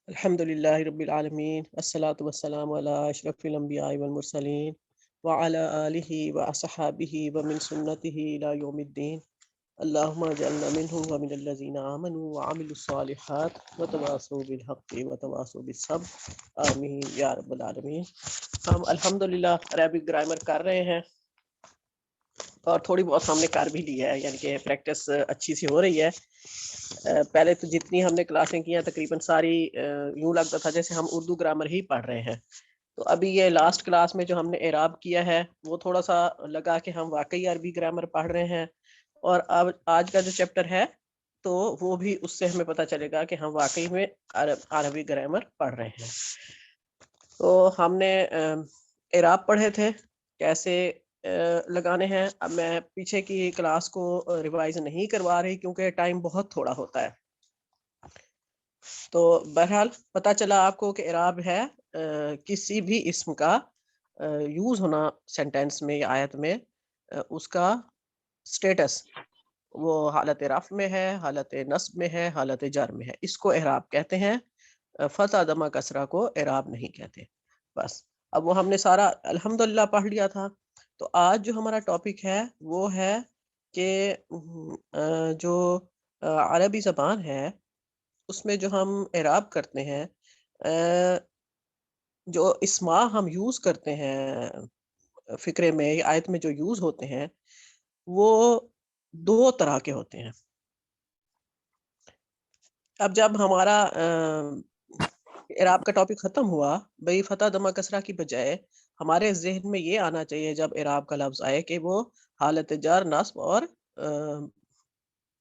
الحمد للہ رب العالمین الصلاۃ والسلام علی اشرف الانبیاء والمرسلین وعلی آلہ واصحابہ ومن سنتہ الی یوم الدین اللہم اجعلنا منہم ومن الذین آمنوا وعملوا الصالحات وتواصوا بالحق وتواصوا بالصبر آمین یا رب العالمین۔ ہم الحمدللہ عربک گرامر کر رہے ہیں اور تھوڑی بہت ہم نے کر بھی لی ہے، یعنی کہ پریکٹس اچھی سی ہو رہی ہے۔ پہلے تو جتنی ہم نے کلاسیں کی ہیں تقریباً ساری یوں لگتا تھا جیسے ہم اردو گرامر ہی پڑھ رہے ہیں، تو ابھی یہ لاسٹ کلاس میں جو ہم نے اعراب کیا ہے وہ تھوڑا سا لگا کہ ہم واقعی عربی گرامر پڑھ رہے ہیں، اور اب آج کا جو چیپٹر ہے تو وہ بھی اس سے ہمیں پتہ چلے گا کہ ہم واقعی میں عربی گرامر پڑھ رہے ہیں۔ تو ہم نے اعراب پڑھے تھے کیسے لگانے ہیں۔ اب میں پیچھے کی کلاس کو ریوائز نہیں کروا رہی کیونکہ ٹائم بہت تھوڑا ہوتا ہے، تو بہرحال پتہ چلا آپ کو کہ اعراب ہے کسی بھی اسم کا یوز ہونا سینٹینس میں یا آیت میں، اس کا سٹیٹس وہ حالت رفع میں ہے، حالت نصب میں ہے، حالت جر میں ہے، اس کو اعراب کہتے ہیں۔ فتح دمہ کسرہ کو اعراب نہیں کہتے۔ بس اب وہ ہم نے سارا الحمدللہ پڑھ لیا تھا۔ تو آج جو ہمارا ٹاپک ہے وہ ہے کہ جو عربی زبان ہے اس میں جو ہم اعراب کرتے ہیں، جو اسماء ہم یوز کرتے ہیں فقرے میں یا آیت میں جو یوز ہوتے ہیں وہ دو طرح کے ہوتے ہیں۔ اب جب ہمارا اعراب کا ٹاپک ختم ہوا، بھئی فتح دمہ کسرہ کی بجائے ہمارے ذہن میں یہ آنا چاہیے جب اعراب کا لفظ آئے کہ وہ حالت جر نصب اور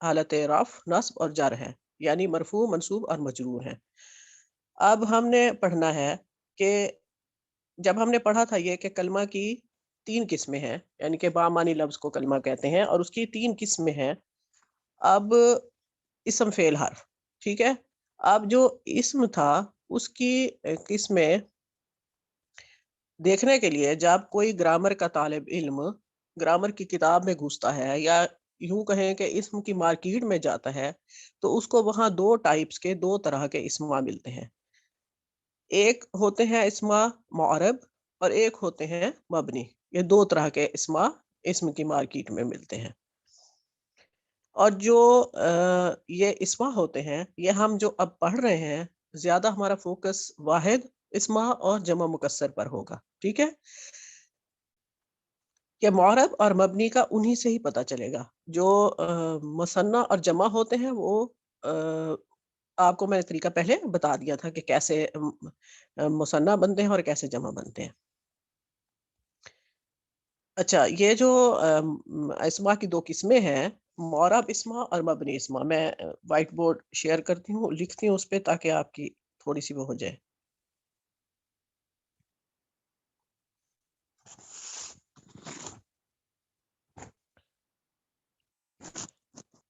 حالت رفع نصب اور جر ہے، یعنی مرفوع منصوب اور مجرور ہے۔ اب ہم نے پڑھنا ہے کہ جب ہم نے پڑھا تھا یہ کہ کلمہ کی تین قسمیں ہیں، یعنی کہ بامانی لفظ کو کلمہ کہتے ہیں اور اس کی تین قسمیں ہیں۔ اب اسم فعل حرف، ٹھیک ہے۔ اب جو اسم تھا اس کی قسمیں دیکھنے کے لیے جب کوئی گرامر کا طالب علم گرامر کی کتاب میں گھستا ہے یا یوں کہیں کہ اسم کی مارکیٹ میں جاتا ہے تو اس کو وہاں دو ٹائپس کے، دو طرح کے اسما ملتے ہیں۔ ایک ہوتے ہیں اسما معرب اور ایک ہوتے ہیں مبنی۔ یہ دو طرح کے اسما اسم کی مارکیٹ میں ملتے ہیں، اور جو یہ اسما ہوتے ہیں یہ ہم جو اب پڑھ رہے ہیں زیادہ ہمارا فوکس واحد اسما اور جمع مکسر پر ہوگا، ٹھیک ہے۔ کہ معرب اور مبنی کا انہی سے ہی پتہ چلے گا۔ جو مثنیٰ اور جمع ہوتے ہیں وہ آپ کو میں نے طریقہ پہلے بتا دیا تھا کہ کیسے مثنیٰ بنتے ہیں اور کیسے جمع بنتے ہیں۔ اچھا، یہ جو اسما کی دو قسمیں ہیں، معرب اسما اور مبنی اسما، میں وائٹ بورڈ شیئر کرتی ہوں، لکھتی ہوں اس پہ تاکہ آپ کی تھوڑی سی وہ ہو جائے۔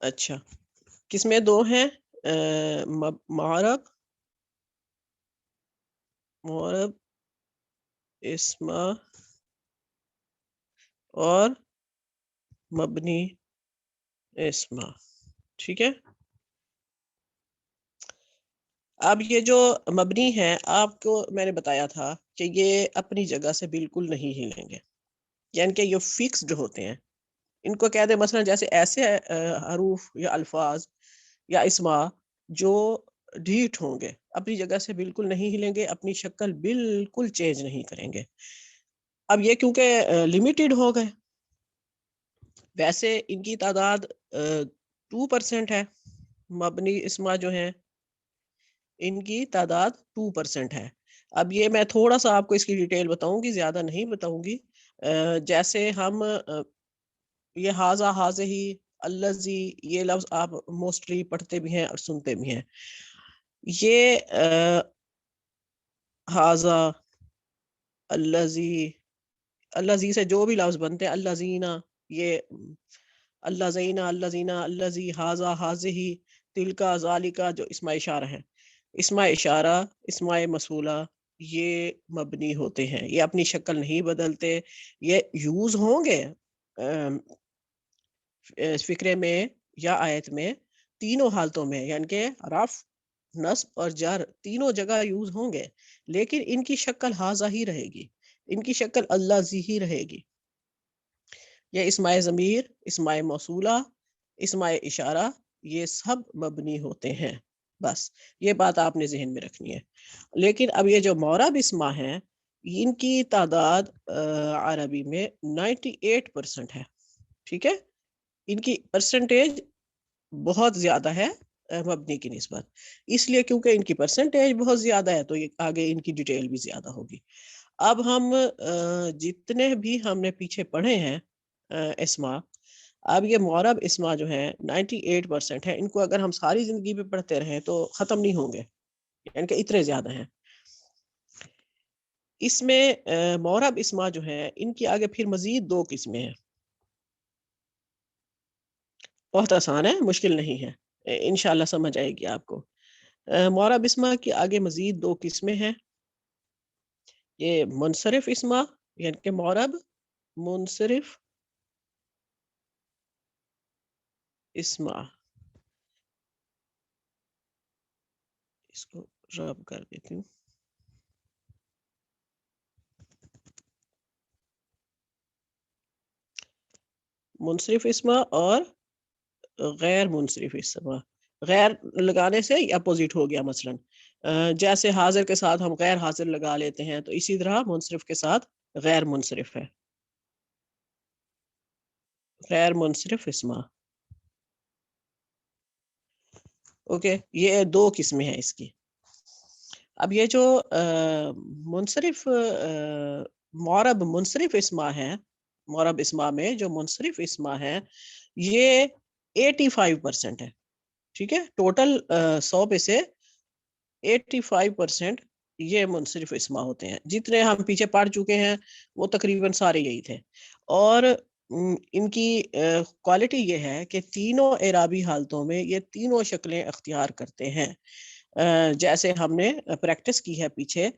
اچھا، قسمیں دو ہیں، معرب اسما اور مبنی اسما، ٹھیک ہے۔ اب یہ جو مبنی ہے آپ کو میں نے بتایا تھا کہ یہ اپنی جگہ سے بالکل نہیں ہلیں گے، یعنی کہ یہ فکسڈ ہوتے ہیں۔ ان کو کہہ دیں مثلا جیسے ایسے حروف یا الفاظ یا اسما جو ڈھیٹ ہوں گے، اپنی جگہ سے بالکل نہیں ہلیں گے، اپنی شکل بالکل چینج نہیں کریں گے۔ اب یہ کیونکہ لمیٹڈ ہو گئے، ویسے ان کی تعداد 2% ہے، مبنی اسما جو ہیں ان کی تعداد 2% ہے۔ اب یہ میں تھوڑا سا آپ کو اس کی ڈیٹیل بتاؤں گی، زیادہ نہیں بتاؤں گی۔ جیسے ہم یہ ہاذا، ہاذہی، الذی، یہ لفظ آپ موسٹلی پڑھتے بھی ہیں اور سنتے بھی ہیں۔ یہ ہاذا، الذی، الذی سے جو بھی لفظ بنتے ہیں، الذین، یہ الذین، الذین، الذی، ہاذا، ہاذہی، تلکا، ذالکا، جو اسماء اشارہ ہیں، اسماء اشارہ، اسماء موصولہ، یہ مبنی ہوتے ہیں، یہ اپنی شکل نہیں بدلتے، یہ یوز ہوں گے فقرے میں یا آیت میں تینوں حالتوں میں، یعنی کہ رفع، نصب اور جر تینوں جگہ یوز ہوں گے، لیکن ان کی شکل ہاذا ہی رہے گی، ان کی شکل اللہ زی ہی رہے گی۔ یہ اسماء ضمیر، اسماء موصولہ، اسماء اشارہ، یہ سب مبنی ہوتے ہیں۔ بس یہ بات آپ نے ذہن میں رکھنی ہے۔ لیکن اب یہ جو معرب اسماء ہیں، ان کی تعداد عربی میں 98% ہے، ٹھیک ہے، ان کی پرسنٹیج بہت زیادہ ہے مبنی کی نسبت، اس لیے کیونکہ ان کی پرسنٹیج بہت زیادہ ہے تو یہ آگے ان کی ڈیٹیل بھی زیادہ ہوگی۔ اب ہم جتنے بھی ہم نے پیچھے پڑھے ہیں اسماء، اب یہ معرب اسماء جو ہیں 98% ہیں، ان کو اگر ہم ساری زندگی پہ پڑھتے رہیں تو ختم نہیں ہوں گے، یعنی کہ اتنے زیادہ ہیں۔ اس میں معرب اسماء جو ہیں ان کی آگے پھر مزید 2 قسمیں ہیں، بہت آسان ہے، مشکل نہیں ہے، انشاءاللہ سمجھ آئے گی آپ کو۔ معرب اسماء کی آگے مزید 2 قسمیں ہیں، یہ منصرف اسماء، یعنی کہ معرب منصرف اسماء، اس کو رب کر دیتی ہوں، منصرف اسماء اور غیر منصرف اسماء۔ غیر لگانے سے اپوزٹ ہو گیا، مثلا جیسے حاضر کے ساتھ ہم غیر حاضر لگا لیتے ہیں، تو اسی طرح منصرف کے ساتھ غیر منصرف ہے، غیر منصرف اسماء۔ اوکے، یہ 2 قسمیں ہیں اس کی۔ اب یہ جو منصرف معرب منصرف اسماء ہیں، معرب اسماء میں جو منصرف اسماء ہیں یہ 85% ہے، ٹھیک ہے، ٹوٹل 100 پہ سے 85% یہ منصرف اسماء ہوتے ہیں۔ جتنے ہم پیچھے پڑھ چکے ہیں وہ تقریباً سارے یہی تھے، اور ان کی کوالٹی یہ ہے کہ تینوں اعرابی حالتوں میں یہ تینوں شکلیں اختیار کرتے ہیں، جیسے ہم نے پریکٹس کی ہے پیچھے۔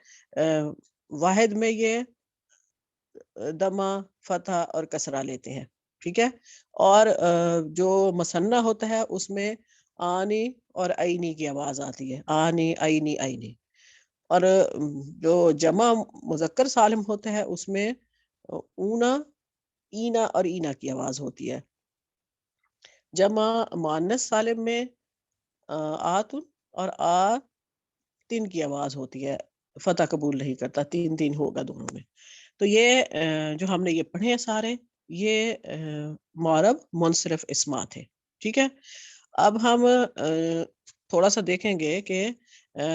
واحد میں یہ دمہ، فتح اور کسرہ لیتے ہیں، ٹھیک ہے، اور جو مثنی ہوتا ہے اس میں آنی اور عینی کی آواز آتی ہے، آنی عینی عینی، اور جو جمع مذکر سالم ہوتا ہے اس میں اونا، اینا اور اینا کی آواز ہوتی ہے۔ جمع مؤنث سالم میں آتن اور آتن کی آواز ہوتی ہے، فتح قبول نہیں کرتا، 3 ہوگا دونوں میں۔ تو یہ جو ہم نے یہ پڑھے ہیں سارے، یہ معرب منصرف اسماء تھے، ٹھیک ہے۔ اب ہم تھوڑا سا دیکھیں گے کہ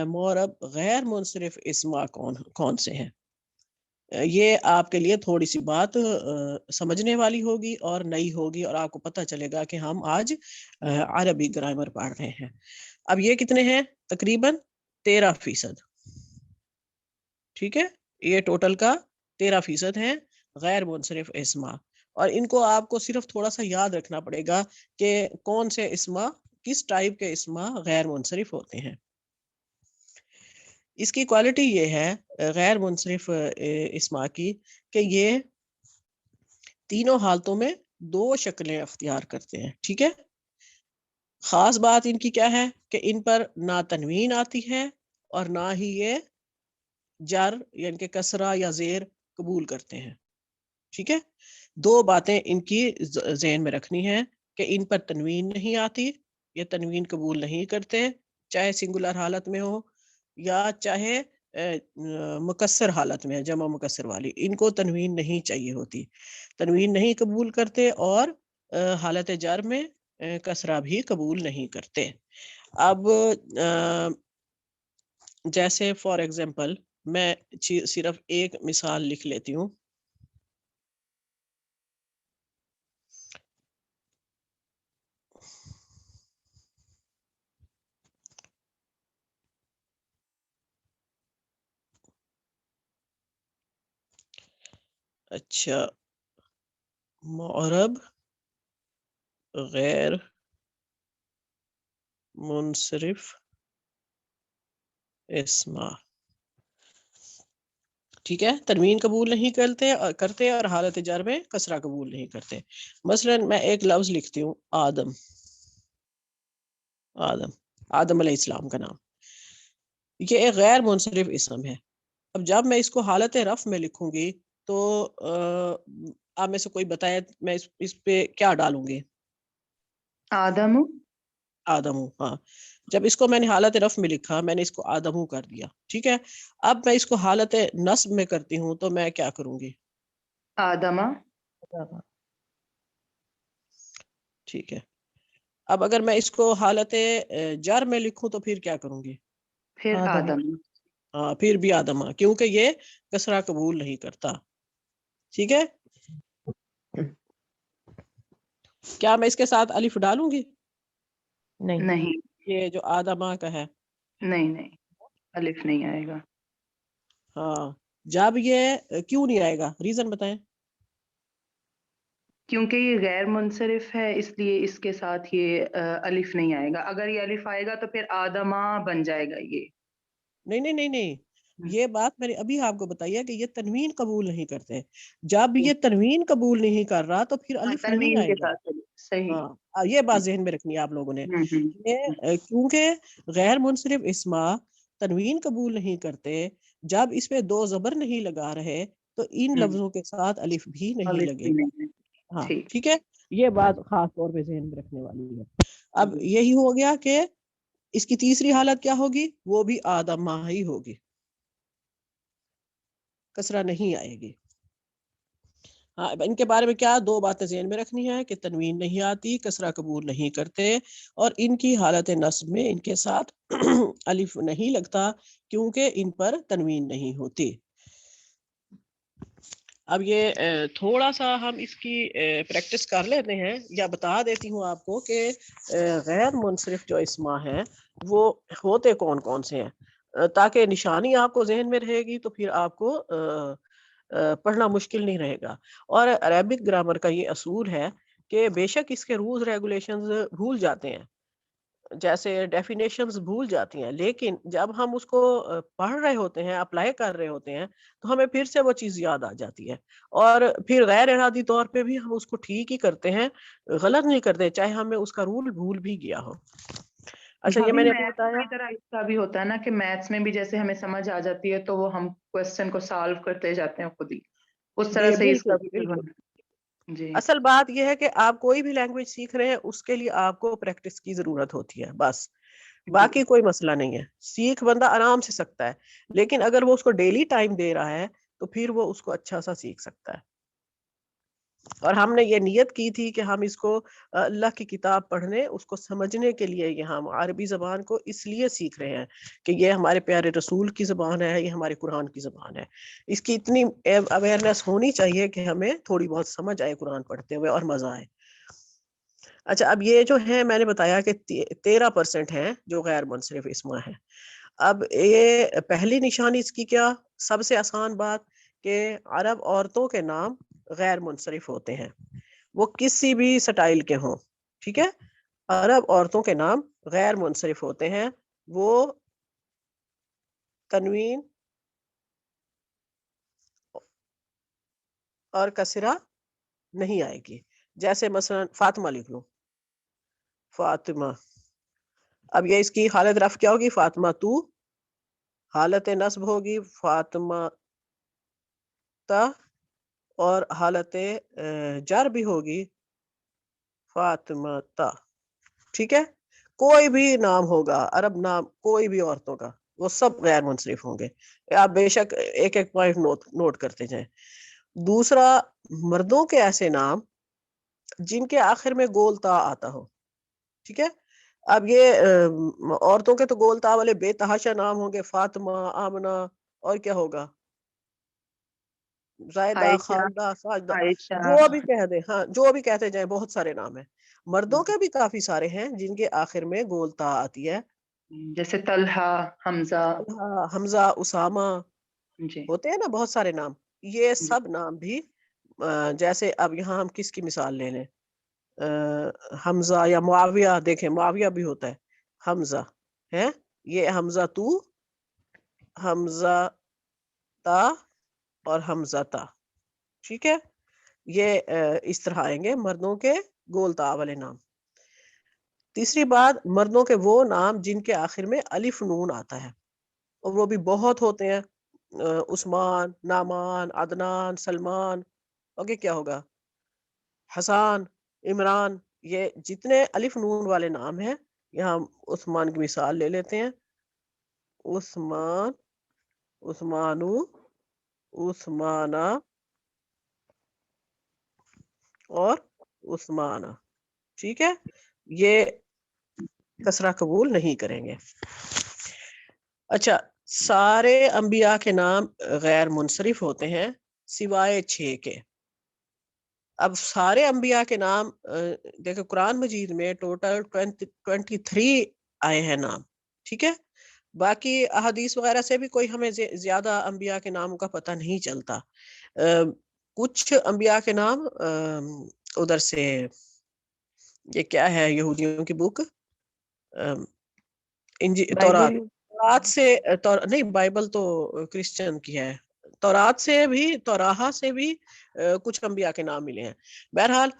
معرب غیر منصرف اسماء کون سے ہیں۔ یہ آپ کے لیے تھوڑی سی بات سمجھنے والی ہوگی اور نئی ہوگی، اور آپ کو پتہ چلے گا کہ ہم آج عربی گرامر پڑھ رہے ہیں۔ اب یہ کتنے ہیں؟ تقریباً 13%، ٹھیک ہے، یہ ٹوٹل کا 13% ہیں غیر منصرف اسماء، اور ان کو آپ کو صرف تھوڑا سا یاد رکھنا پڑے گا کہ کون سے اسماء، کس ٹائپ کے اسماء غیر منصرف ہوتے ہیں۔ اس کی کوالٹی یہ ہے غیر منصرف اسماء کی کہ یہ تینوں حالتوں میں 2 شکلیں اختیار کرتے ہیں، ٹھیک ہے۔ خاص بات ان کی کیا ہے کہ ان پر نہ تنوین آتی ہے اور نہ ہی یہ جر یعنی کہ کسرہ یا زیر قبول کرتے ہیں، ٹھیک ہے۔ 2 باتیں ان کی ذہن میں رکھنی ہے کہ ان پر تنوین نہیں آتی، یہ تنوین قبول نہیں کرتے، چاہے سنگولر حالت میں ہو یا چاہے مکسر حالت میں، جمع مکسر والی، ان کو تنوین نہیں چاہیے ہوتی، تنوین نہیں قبول کرتے، اور حالت جر میں کسرہ بھی قبول نہیں کرتے۔ اب جیسے فار ایگزامپل میں صرف ایک مثال لکھ لیتی ہوں۔ اچھا، معرب غیر منصرف اسماء، ٹھیک ہے، تنوین قبول نہیں کرتے اور حالت جر میں کسرہ قبول نہیں کرتے۔ مثلا میں ایک لفظ لکھتی ہوں آدم، آدم علیہ السلام کا نام۔ یہ ایک غیر منصرف اسم ہے. اب جب میں اس کو حالت رفع میں لکھوں گی تو آپ میں سے کوئی بتائے میں اس پہ کیا ڈالوں گی؟ آدم. آدمو. ہاں، جب اس کو میں نے حالت رفع میں لکھا، میں نے اس کو آدمو کر دیا. ٹھیک ہے، اب میں اس کو حالت نصب میں کرتی ہوں تو میں کیا کروں گی؟ آدمہ. ٹھیک ہے، اب اگر میں اس کو حالت جر میں لکھوں تو پھر کیا کروں گی؟ پھر آدم. ہاں، پھر بھی آدمہ، کیونکہ یہ کسرہ قبول نہیں کرتا. ٹھیک ہے، کیا میں اس کے ساتھ الف ڈالوں گی؟ نہیں یہ جو آدمہ کا ہے، نہیں الف نہیں آئے گا. ہاں، جب یہ کیوں نہیں آئے گا؟ ریزن بتائیں. کیونکہ یہ غیر منصرف ہے، اس لیے اس کے ساتھ یہ الف نہیں آئے گا. اگر یہ الف آئے گا تو پھر آدمہ بن جائے گا یہ. نہیں، یہ بات میں نے ابھی آپ کو بتائی ہے کہ یہ تنوین قبول نہیں کرتے. جب یہ تنوین قبول نہیں کر رہا تو پھر الف نہیں تنوین آئے کے گا. ساتھ صحیح. ہاں، یہ بات ذہن میں رکھنی ہے آپ لوگوں نے. یہ کیونکہ غیر منصرف اسما تنوین قبول نہیں کرتے، جب اس پہ دو زبر نہیں لگا رہے تو ان لفظوں کے ساتھ الف بھی نہیں الف لگے بھی گا. نہیں. ہاں ٹھیک. ٹھیک ہے، یہ بات خاص طور پہ ذہن میں رکھنے والی ہے. اب یہی ہو گیا کہ اس کی تیسری حالت کیا ہوگی؟ وہ بھی آدمہ ہی ہوگی، کسرہ نہیں آئے گی. ہاں، ان کے بارے میں کیا دو باتیں ذہن میں رکھنی ہے کہ تنوین نہیں آتی، کسرہ قبول نہیں کرتے، اور ان کی حالت نصب میں ان کے ساتھ الف نہیں لگتا کیونکہ ان پر تنوین نہیں ہوتی. اب یہ تھوڑا سا ہم اس کی پریکٹس کر لیتے ہیں، یا بتا دیتی ہوں آپ کو کہ غیر منصرف جو اسما ہے وہ ہوتے کون کون سے ہیں، تاکہ نشانی آپ کو ذہن میں رہے گی تو پھر آپ کو پڑھنا مشکل نہیں رہے گا. اور عربک گرامر کا یہ اصول ہے کہ بے شک اس کے رولز ریگولیشنز بھول جاتے ہیں، جیسے ڈیفینیشنز بھول جاتی ہیں، لیکن جب ہم اس کو پڑھ رہے ہوتے ہیں، اپلائی کر رہے ہوتے ہیں تو ہمیں پھر سے وہ چیز یاد آ جاتی ہے، اور پھر غیر ارادی طور پہ بھی ہم اس کو ٹھیک ہی کرتے ہیں، غلط نہیں کرتے چاہے ہمیں اس کا رول بھول بھی گیا ہو. اچھا، یہ میں نے ابھی بتایا. کی طرح اس کا بھی ہوتا ہے نا کہ میتھس میں بھی جیسے ہمیں سمجھ آ جاتی ہے تو وہ ہم کوسچن کو سالو کرتے جاتے ہیں خود ہی، اس طرح سے اس کا بالکل بھی بالکل. جی. اصل بات یہ ہے کہ آپ کوئی بھی لینگویج سیکھ رہے ہیں اس کے لیے آپ کو پریکٹس کی ضرورت ہوتی ہے، بس جی باقی کوئی مسئلہ نہیں ہے. سیکھ بندہ آرام سے سکتا ہے، لیکن اگر وہ اس کو ڈیلی ٹائم دے رہا ہے تو پھر وہ اس کو اچھا سا سیکھ سکتا ہے. اور ہم نے یہ نیت کی تھی کہ ہم اس کو اللہ کی کتاب پڑھنے، اس کو سمجھنے کے لیے یہاں عربی زبان کو اس لیے سیکھ رہے ہیں کہ یہ ہمارے پیارے رسول کی زبان ہے، یہ ہمارے قرآن کی زبان ہے. اس کی اتنی اویئرنیس ہونی چاہیے کہ ہمیں تھوڑی بہت سمجھ آئے قرآن پڑھتے ہوئے اور مزہ آئے. اچھا، اب یہ جو ہے میں نے بتایا کہ 13% ہیں جو غیر منصرف اسما ہے. اب یہ پہلی نشانی اس کی کیا؟ سب سے آسان بات کہ عرب عورتوں کے نام غیر منصرف ہوتے ہیں، وہ کسی بھی سٹائل کے ہوں. ٹھیک ہے، عرب عورتوں کے نام غیر منصرف ہوتے ہیں، وہ تنوین اور کسرہ نہیں آئے گی. جیسے مثلا فاطمہ لکھ لو، فاطمہ. اب یہ اس کی حالت رفع کیا ہوگی؟ فاطمہ تو. حالت نصب ہوگی فاطمہ تا، اور حالت جر بھی ہوگی فاطمہ تا. ٹھیک ہے، کوئی بھی نام ہوگا عرب نام، کوئی بھی عورتوں کا، وہ سب غیر منصرف ہوں گے. آپ بے شک ایک ایک پوائنٹ نوٹ کرتے جائیں. دوسرا، مردوں کے ایسے نام جن کے آخر میں گول تا آتا ہو. ٹھیک ہے، اب یہ عورتوں کے تو گول تا والے بے تحاشا نام ہوں گے، فاطمہ، آمنہ، اور کیا ہوگا، زائدہ، عائشہ. خالدہ، ساجدہ، عائشہ جو بھی کہہ دیں. ہاں، جو بھی کہتے جائیں، بہت سارے نام ہیں. مردوں کے بھی کافی سارے ہیں جن کے آخر میں گول تا آتی ہے، جیسے طلحہ، حمزہ. حمزہ، اسامہ، جی ہوتے ہیں نا بہت سارے نام. یہ جی سب نام بھی جیسے اب یہاں ہم کس کی مثال لے لیں، حمزہ یا معاویہ. دیکھیں معاویہ بھی ہوتا ہے حمزہ ہے، یہ حمزہ تو، حمزہ تا، اور حمزہ تا. ٹھیک ہے، یہ اس طرح آئیں گے مردوں کے گول تا والے نام. تیسری بات، مردوں کے وہ نام جن کے آخر میں الف نون آتا ہے. اور وہ بھی بہت ہوتے ہیں، عثمان، نعمان، عدنان، سلمان. اوکے کیا ہوگا؟ حسان، عمران. یہ جتنے الف نون والے نام ہیں، یہاں عثمان کی مثال لے لیتے ہیں. عثمان، عثمانو، عثمانہ اور عثمانہ. ٹھیک ہے، یہ کسرہ قبول نہیں کریں گے. اچھا، سارے انبیاء کے نام غیر منصرف ہوتے ہیں سوائے 6 کے. اب سارے انبیاء کے نام دیکھو قرآن مجید میں ٹوٹل 23 آئے ہیں نام. ٹھیک ہے، باقی احادیث وغیرہ سے بھی کوئی ہمیں زیادہ انبیاء کے ناموں کا پتہ نہیں چلتا. کچھ انبیاء کے نام ادھر سے، یہ کیا ہے یہودیوں کی بک تورات سے، نہیں بائبل تو کرسچن کی ہے. تورات سے بھی، توراہ سے بھی کچھ انبیاء کے نام ملے ہیں. بہرحال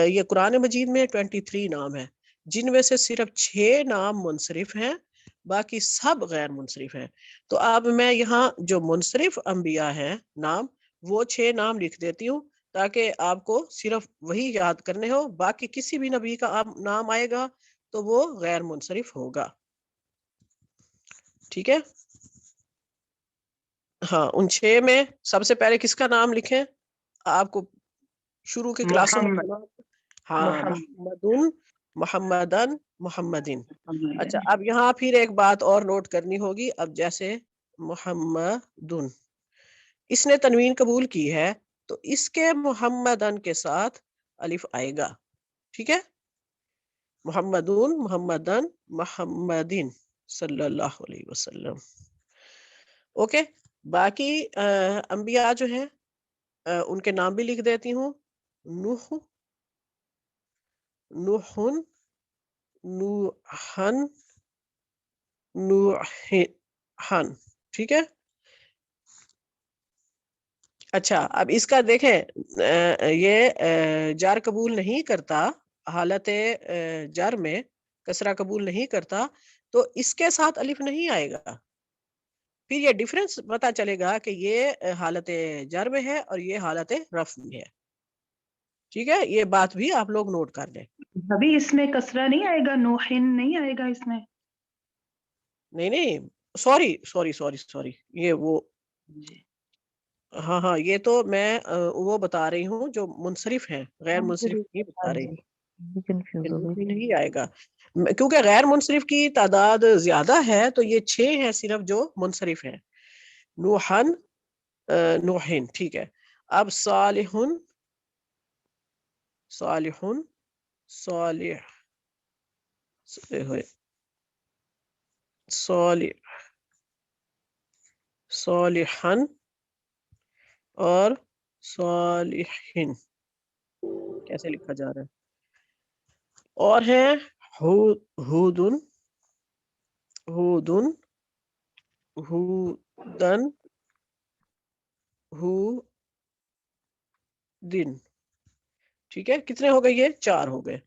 یہ قرآن مجید میں 23 نام ہیں، جن میں سے صرف 6 نام منصرف ہیں، باقی سب غیر منصرف ہیں. تو اب میں یہاں جو منصرف انبیاء ہیں نام، وہ 6 نام لکھ دیتی ہوں تاکہ آپ کو صرف وہی یاد کرنے ہو. باقی کسی بھی نبی کا نام آئے گا تو وہ غیر منصرف ہوگا. ٹھیک ہے، ہاں ان 6 میں سب سے پہلے کس کا نام لکھیں؟ آپ کو شروع کی کلاسوں میں ہاں، محمدن، محمدن، محمدن. اچھا، اب یہاں پھر ایک بات اور نوٹ کرنی ہوگی. اب جیسے محمدن، اس نے تنوین قبول کی ہے تو اس کے محمدن کے ساتھ الف آئے گا. ٹھیک ہے، محمدن، محمدن، محمدن صلی اللہ علیہ وسلم. اوکے، باقی انبیاء جو ہیں ان کے نام بھی لکھ دیتی ہوں. نوح، نوحن، نوحن، نوحن. ٹھیک ہے. اچھا، اب اس کا دیکھیں یہ جار قبول نہیں کرتا، حالت جر میں کسرہ قبول نہیں کرتا، تو اس کے ساتھ الف نہیں آئے گا. پھر یہ ڈیفرنس پتا چلے گا کہ یہ حالت جر میں ہے اور یہ حالت رفع میں ہے. ٹھیک ہے، یہ بات بھی آپ لوگ نوٹ کر لیں. ابھی اس میں کسرہ نہیں آئے گا، نوحن نہیں آئے گا اس میں؟ نہیں، سوری، یہ وہ ہاں یہ تو میں وہ بتا رہی ہوں جو منصرف ہیں، غیر منصرف نہیں بتا رہی. نہیں آئے گا کیونکہ غیر منصرف کی تعداد زیادہ ہے، تو یہ 6 ہیں صرف جو منصرف ہیں. نوحن، نوحن. ٹھیک ہے. اب صالحن، صالحن، صالح، صالح، صالحن اور صالحن کیسے لکھا جا رہا ہے. اور ہیں ہودن، ہودن، ہودن، ہودن. ٹھیک ہے، کتنے ہو گئے؟ یہ 4 ہو گئے.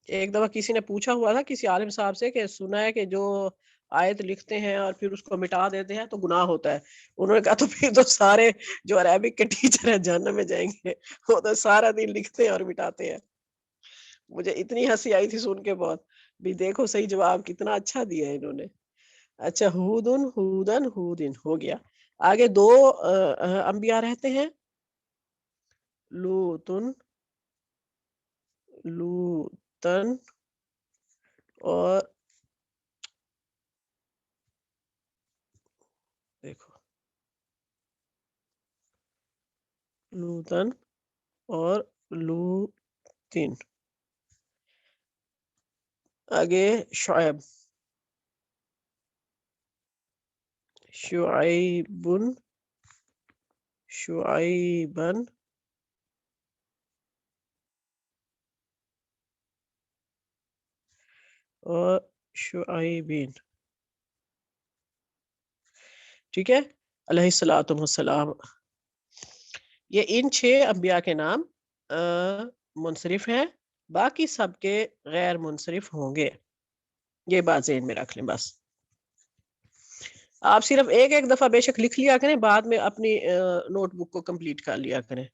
ایک دفعہ کسی نے پوچھا ہوا تھا کسی عالم صاحب سے کہ سنا ہے کہ جو آیت لکھتے ہیں اور پھر اس کو مٹا دیتے ہیں تو گناہ ہوتا ہے. انہوں نے کہا تو پھر تو سارے جو عربک کے ٹیچر ہیں جہنم میں جائیں گے، وہ تو سارا دن لکھتے ہیں اور مٹاتے ہیں. مجھے اتنی ہنسی آئی تھی سن کے بہت بھی. دیکھو صحیح جواب کتنا اچھا دیا ہے انہوں نے. اچھا، ہودن، ہودن، ہودن ہو گیا. آگے 2 انبیاء رہتے ہیں، لوتن، لوتن اور دیکھو لوتن اور لوتن. آگے شعیب، شعیبن، شعیبن اور شعیبین. ٹھیک ہے، علیہ الصلوۃ والسلام. یہ ان 6 انبیاء کے نام منصرف ہیں، باقی سب کے غیر منصرف ہوں گے. یہ بات ذہن میں رکھ لیں. بس آپ صرف ایک ایک دفعہ بے شک لکھ لیا کریں، بعد میں اپنی نوٹ بک کو کمپلیٹ کر لیا کریں.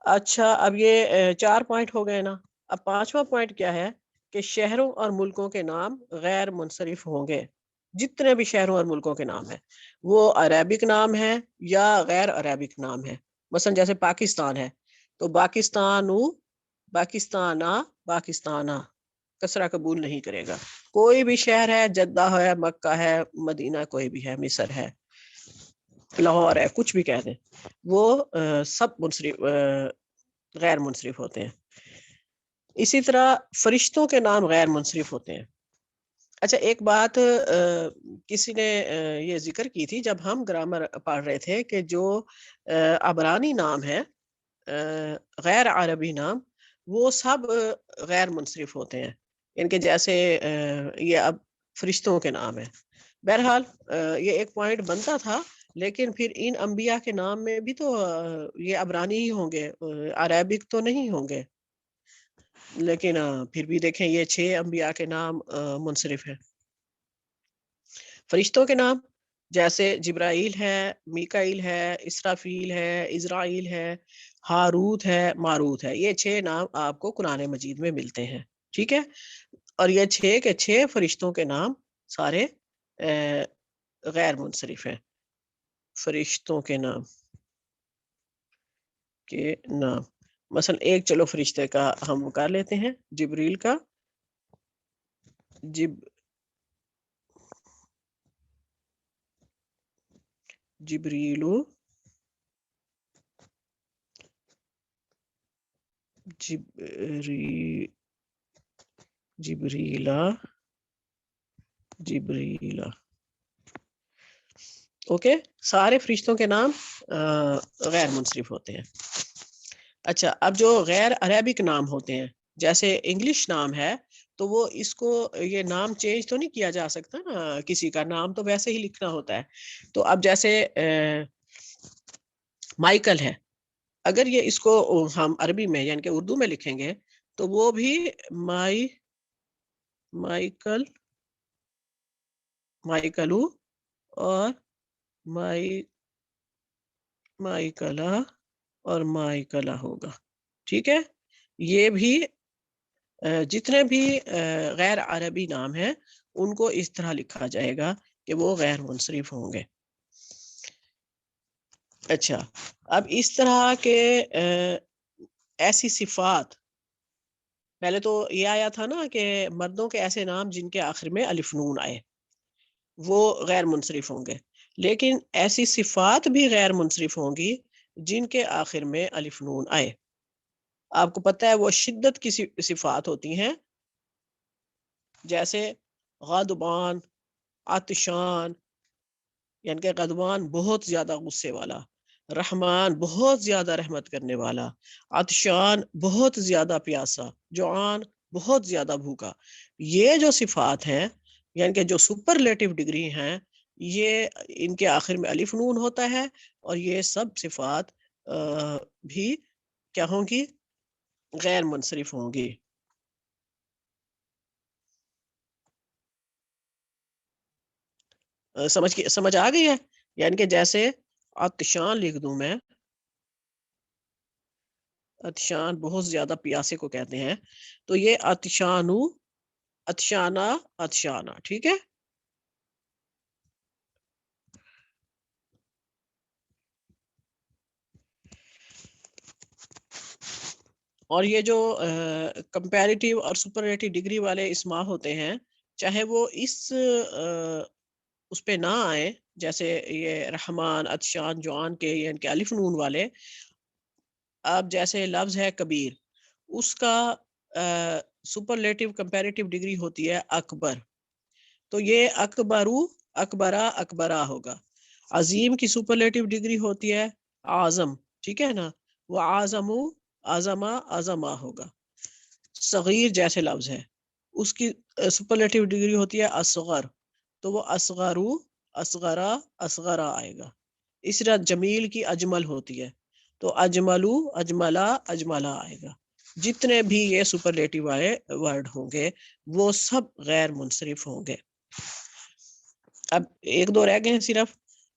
اچھا، اب یہ 4 پوائنٹ ہو گئے نا. اب 5واں پوائنٹ کیا ہے کہ شہروں اور ملکوں کے نام غیر منصرف ہوں گے. جتنے بھی شہروں اور ملکوں کے نام ہیں وہ عربک نام ہے یا غیر عربک نام ہے. مثلا جیسے پاکستان ہے تو باکستانو، پاکستانہ، پاکستانہ کسرہ قبول نہیں کرے گا. کوئی بھی شہر ہے، جدہ ہے، مکہ ہے، مدینہ کوئی بھی ہے، مصر ہے، لاہور ہے، کچھ بھی کہہ دیں، وہ سب منصرف غیر منصرف ہوتے ہیں. اسی طرح فرشتوں کے نام غیر منصرف ہوتے ہیں. اچھا، ایک بات کسی نے یہ ذکر کی تھی جب ہم گرامر پڑھ رہے تھے کہ جو عبرانی نام ہے، غیر عربی نام، وہ سب غیر منصرف ہوتے ہیں. یعنی کہ جیسے یہ اب فرشتوں کے نام ہے. بہرحال یہ ایک پوائنٹ بنتا تھا، لیکن پھر ان انبیاء کے نام میں بھی تو یہ عبرانی ہی ہوں گے، عربک تو نہیں ہوں گے. لیکن پھر بھی دیکھیں یہ 6 انبیاء کے نام منصرف ہیں. فرشتوں کے نام جیسے جبرائیل ہے، میکائیل ہے، اسرافیل ہے، عزرائیل ہے، ہاروت ہے، ماروت ہے. یہ 6 نام آپ کو قرآن مجید میں ملتے ہیں. ٹھیک ہے. اور یہ 6 کے 6 فرشتوں کے نام سارے غیر منصرف ہیں. فرشتوں کے نام مثلا ایک چلو فرشتے کا ہم کر لیتے ہیں، جبریل کا. جبریلو، جبریلا، جبریلا. اوکے، سارے فرشتوں کے نام غیر منصرف ہوتے ہیں. اچھا، اب جو غیر عربک نام ہوتے ہیں، جیسے انگلش نام ہے تو وہ اس کو یہ نام چینج تو نہیں کیا جا سکتا نا، کسی کا نام تو ویسے ہی لکھنا ہوتا ہے. تو اب جیسے مائیکل ہے، اگر یہ اس کو ہم عربی میں یعنی کہ اردو میں لکھیں گے تو وہ بھی مائیکل، مائیکلو اور مائیکلا اور مائیکلا ہوگا. ٹھیک ہے. یہ بھی جتنے بھی غیر عربی نام ہیں ان کو اس طرح لکھا جائے گا کہ وہ غیر منصرف ہوں گے. اچھا، اب اس طرح کے ایسی صفات، پہلے تو یہ آیا تھا نا کہ مردوں کے ایسے نام جن کے آخر میں الف نون آئے وہ غیر منصرف ہوں گے. لیکن ایسی صفات بھی غیر منصرف ہوں گی جن کے آخر میں الف نون آئے. آپ کو پتہ ہے وہ شدت کی صفات ہوتی ہیں، جیسے غضبان، عطشان، یعنی کہ غضبان بہت زیادہ غصے والا، رحمان بہت زیادہ رحمت کرنے والا، عطشان بہت زیادہ پیاسا، جوعان بہت زیادہ بھوکا. یہ جو صفات ہیں یعنی کہ جو سپرلیٹو ڈگری ہیں، یہ ان کے آخر میں الف نون ہوتا ہے، اور یہ سب صفات بھی کیا ہوں گی؟ غیر منصرف ہوں گی. سمجھ آ گئی ہے؟ یعنی کہ جیسے عطشان لکھ دوں میں، عطشان بہت زیادہ پیاسے کو کہتے ہیں، تو یہ عطشانو، عطشانہ، عطشانہ. ٹھیک ہے. اور یہ جو کمپیریٹیو اور سپرلیٹو ڈگری والے اسما ہوتے ہیں، چاہے وہ اس پہ نہ آئے، جیسے یہ رحمان، عطشان، جوان کے یعنی کہ الف نون والے. اب جیسے لفظ ہے کبیر، اس کا سپرلیٹو کمپیریٹیو ڈگری ہوتی ہے اکبر، تو یہ اکبرو، اکبرا، اکبرا ہوگا. عظیم کی سپرلیٹو ڈگری ہوتی ہے اعظم. ٹھیک ہے نا، وہ اعظمو، اعظما، اعظما ہوگا. صغیر جیسے لفظ ہے، اس کی سپرلیٹو ڈگری ہوتی ہے اصغر، تو وہ اصغرو، اصغرا، اصغرا آئے گا. اسی طرح جمیل کی اجمل ہوتی ہے، تو اجملو، اجملا، اجملا آئے گا. جتنے بھی یہ سپرلیٹو والے ورڈ ہوں گے وہ سب غیر منصرف ہوں گے. اب ایک دو رہ گئے ہیں صرف.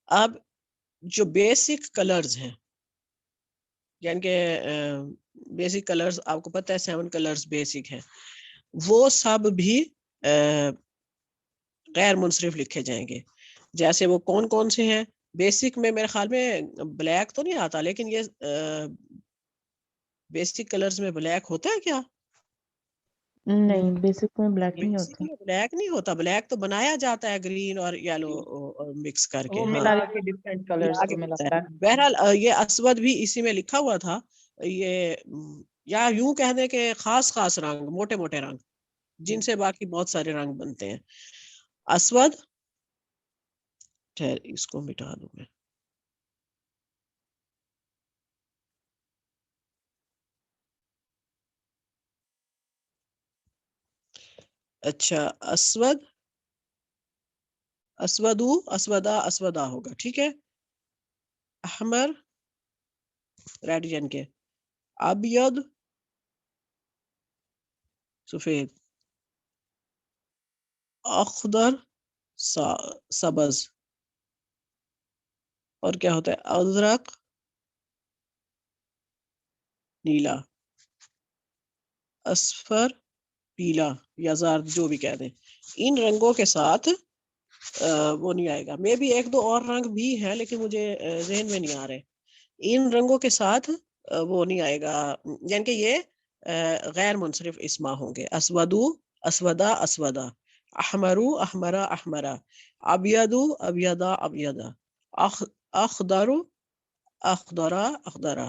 اب جو بیسک کلرز ہیں، یعنی کہ بیسک کلرز آپ کو پتہ ہے 7 کلرز بیسک ہیں، وہ سب بھی غیر منصرف لکھے جائیں گے. جیسے وہ کون کون سے ہیں؟ بیسک میں میرے خیال میں بلیک تو نہیں آتا، لیکن یہ بیسک کلرز میں بلیک ہوتا ہے کیا؟ نہیں، بیسک میں بلیک نہیں بیسک ہوتا. میں بلیک نہیں ہوتا، بلیک تو بنایا جاتا ہے گرین اور یلو مکس کر کے. وہ ہاں ملا کے ڈفرینٹ کلرز ملا کے کو بنتا ملاتا ہے. ہے. بہرحال یہ اسود بھی اسی میں لکھا ہوا تھا. یہ یا یوں کہہ دیں کہ خاص خاص رنگ، موٹے موٹے رنگ جن سے باقی بہت سارے رنگ بنتے ہیں. اسود، ٹھہر اس کو مٹا دوں میں. اچھا، اسود، اسودو، اسودا، اسودا ہوگا. ٹھیک ہے. احمر ریڈ جن کے، ابیض سفید، اخضر سبز، اور کیا ہوتا ہے ازرق نیلا، اصفر پیلا یا زرد جو بھی کہہ دیں. ان رنگوں کے ساتھ وہ نہیں آئے گا. میں بھی ایک دو اور رنگ بھی ہیں لیکن مجھے ذہن میں نہیں آ رہے. ان رنگوں کے ساتھ وہ نہیں آئے گا، یعنی کہ یہ غیر منصرف اسما ہوں گے. اسودو، اسودا، اسودا، احمرو، احمرا، احمرا، ابیضو، ابیضا، ابیضا، اخضرو، اخضرا، اخضرا،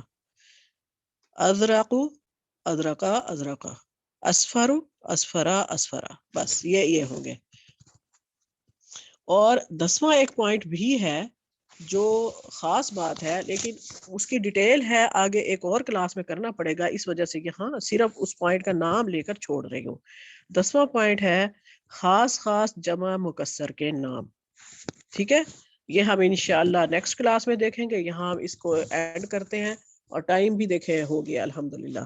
ازرقو، ازرقا، ازرقا، اصفرو، اصفرا، اصفرا. بس یہ ہوں گے. اور 10واں ایک پوائنٹ بھی ہے جو خاص بات ہے، لیکن اس کی ڈیٹیل ہے آگے ایک اور کلاس میں کرنا پڑے گا، اس وجہ سے کہ ہاں صرف اس پوائنٹ کا نام لے کر چھوڑ رہی ہوں. 10واں پوائنٹ ہے خاص خاص جمع مکسر کے نام. ٹھیک ہے، یہ ہم انشاءاللہ نیکسٹ کلاس میں دیکھیں گے. یہاں ہم اس کو ایڈ کرتے ہیں اور ٹائم بھی دیکھیں ہو گیا الحمدللہ.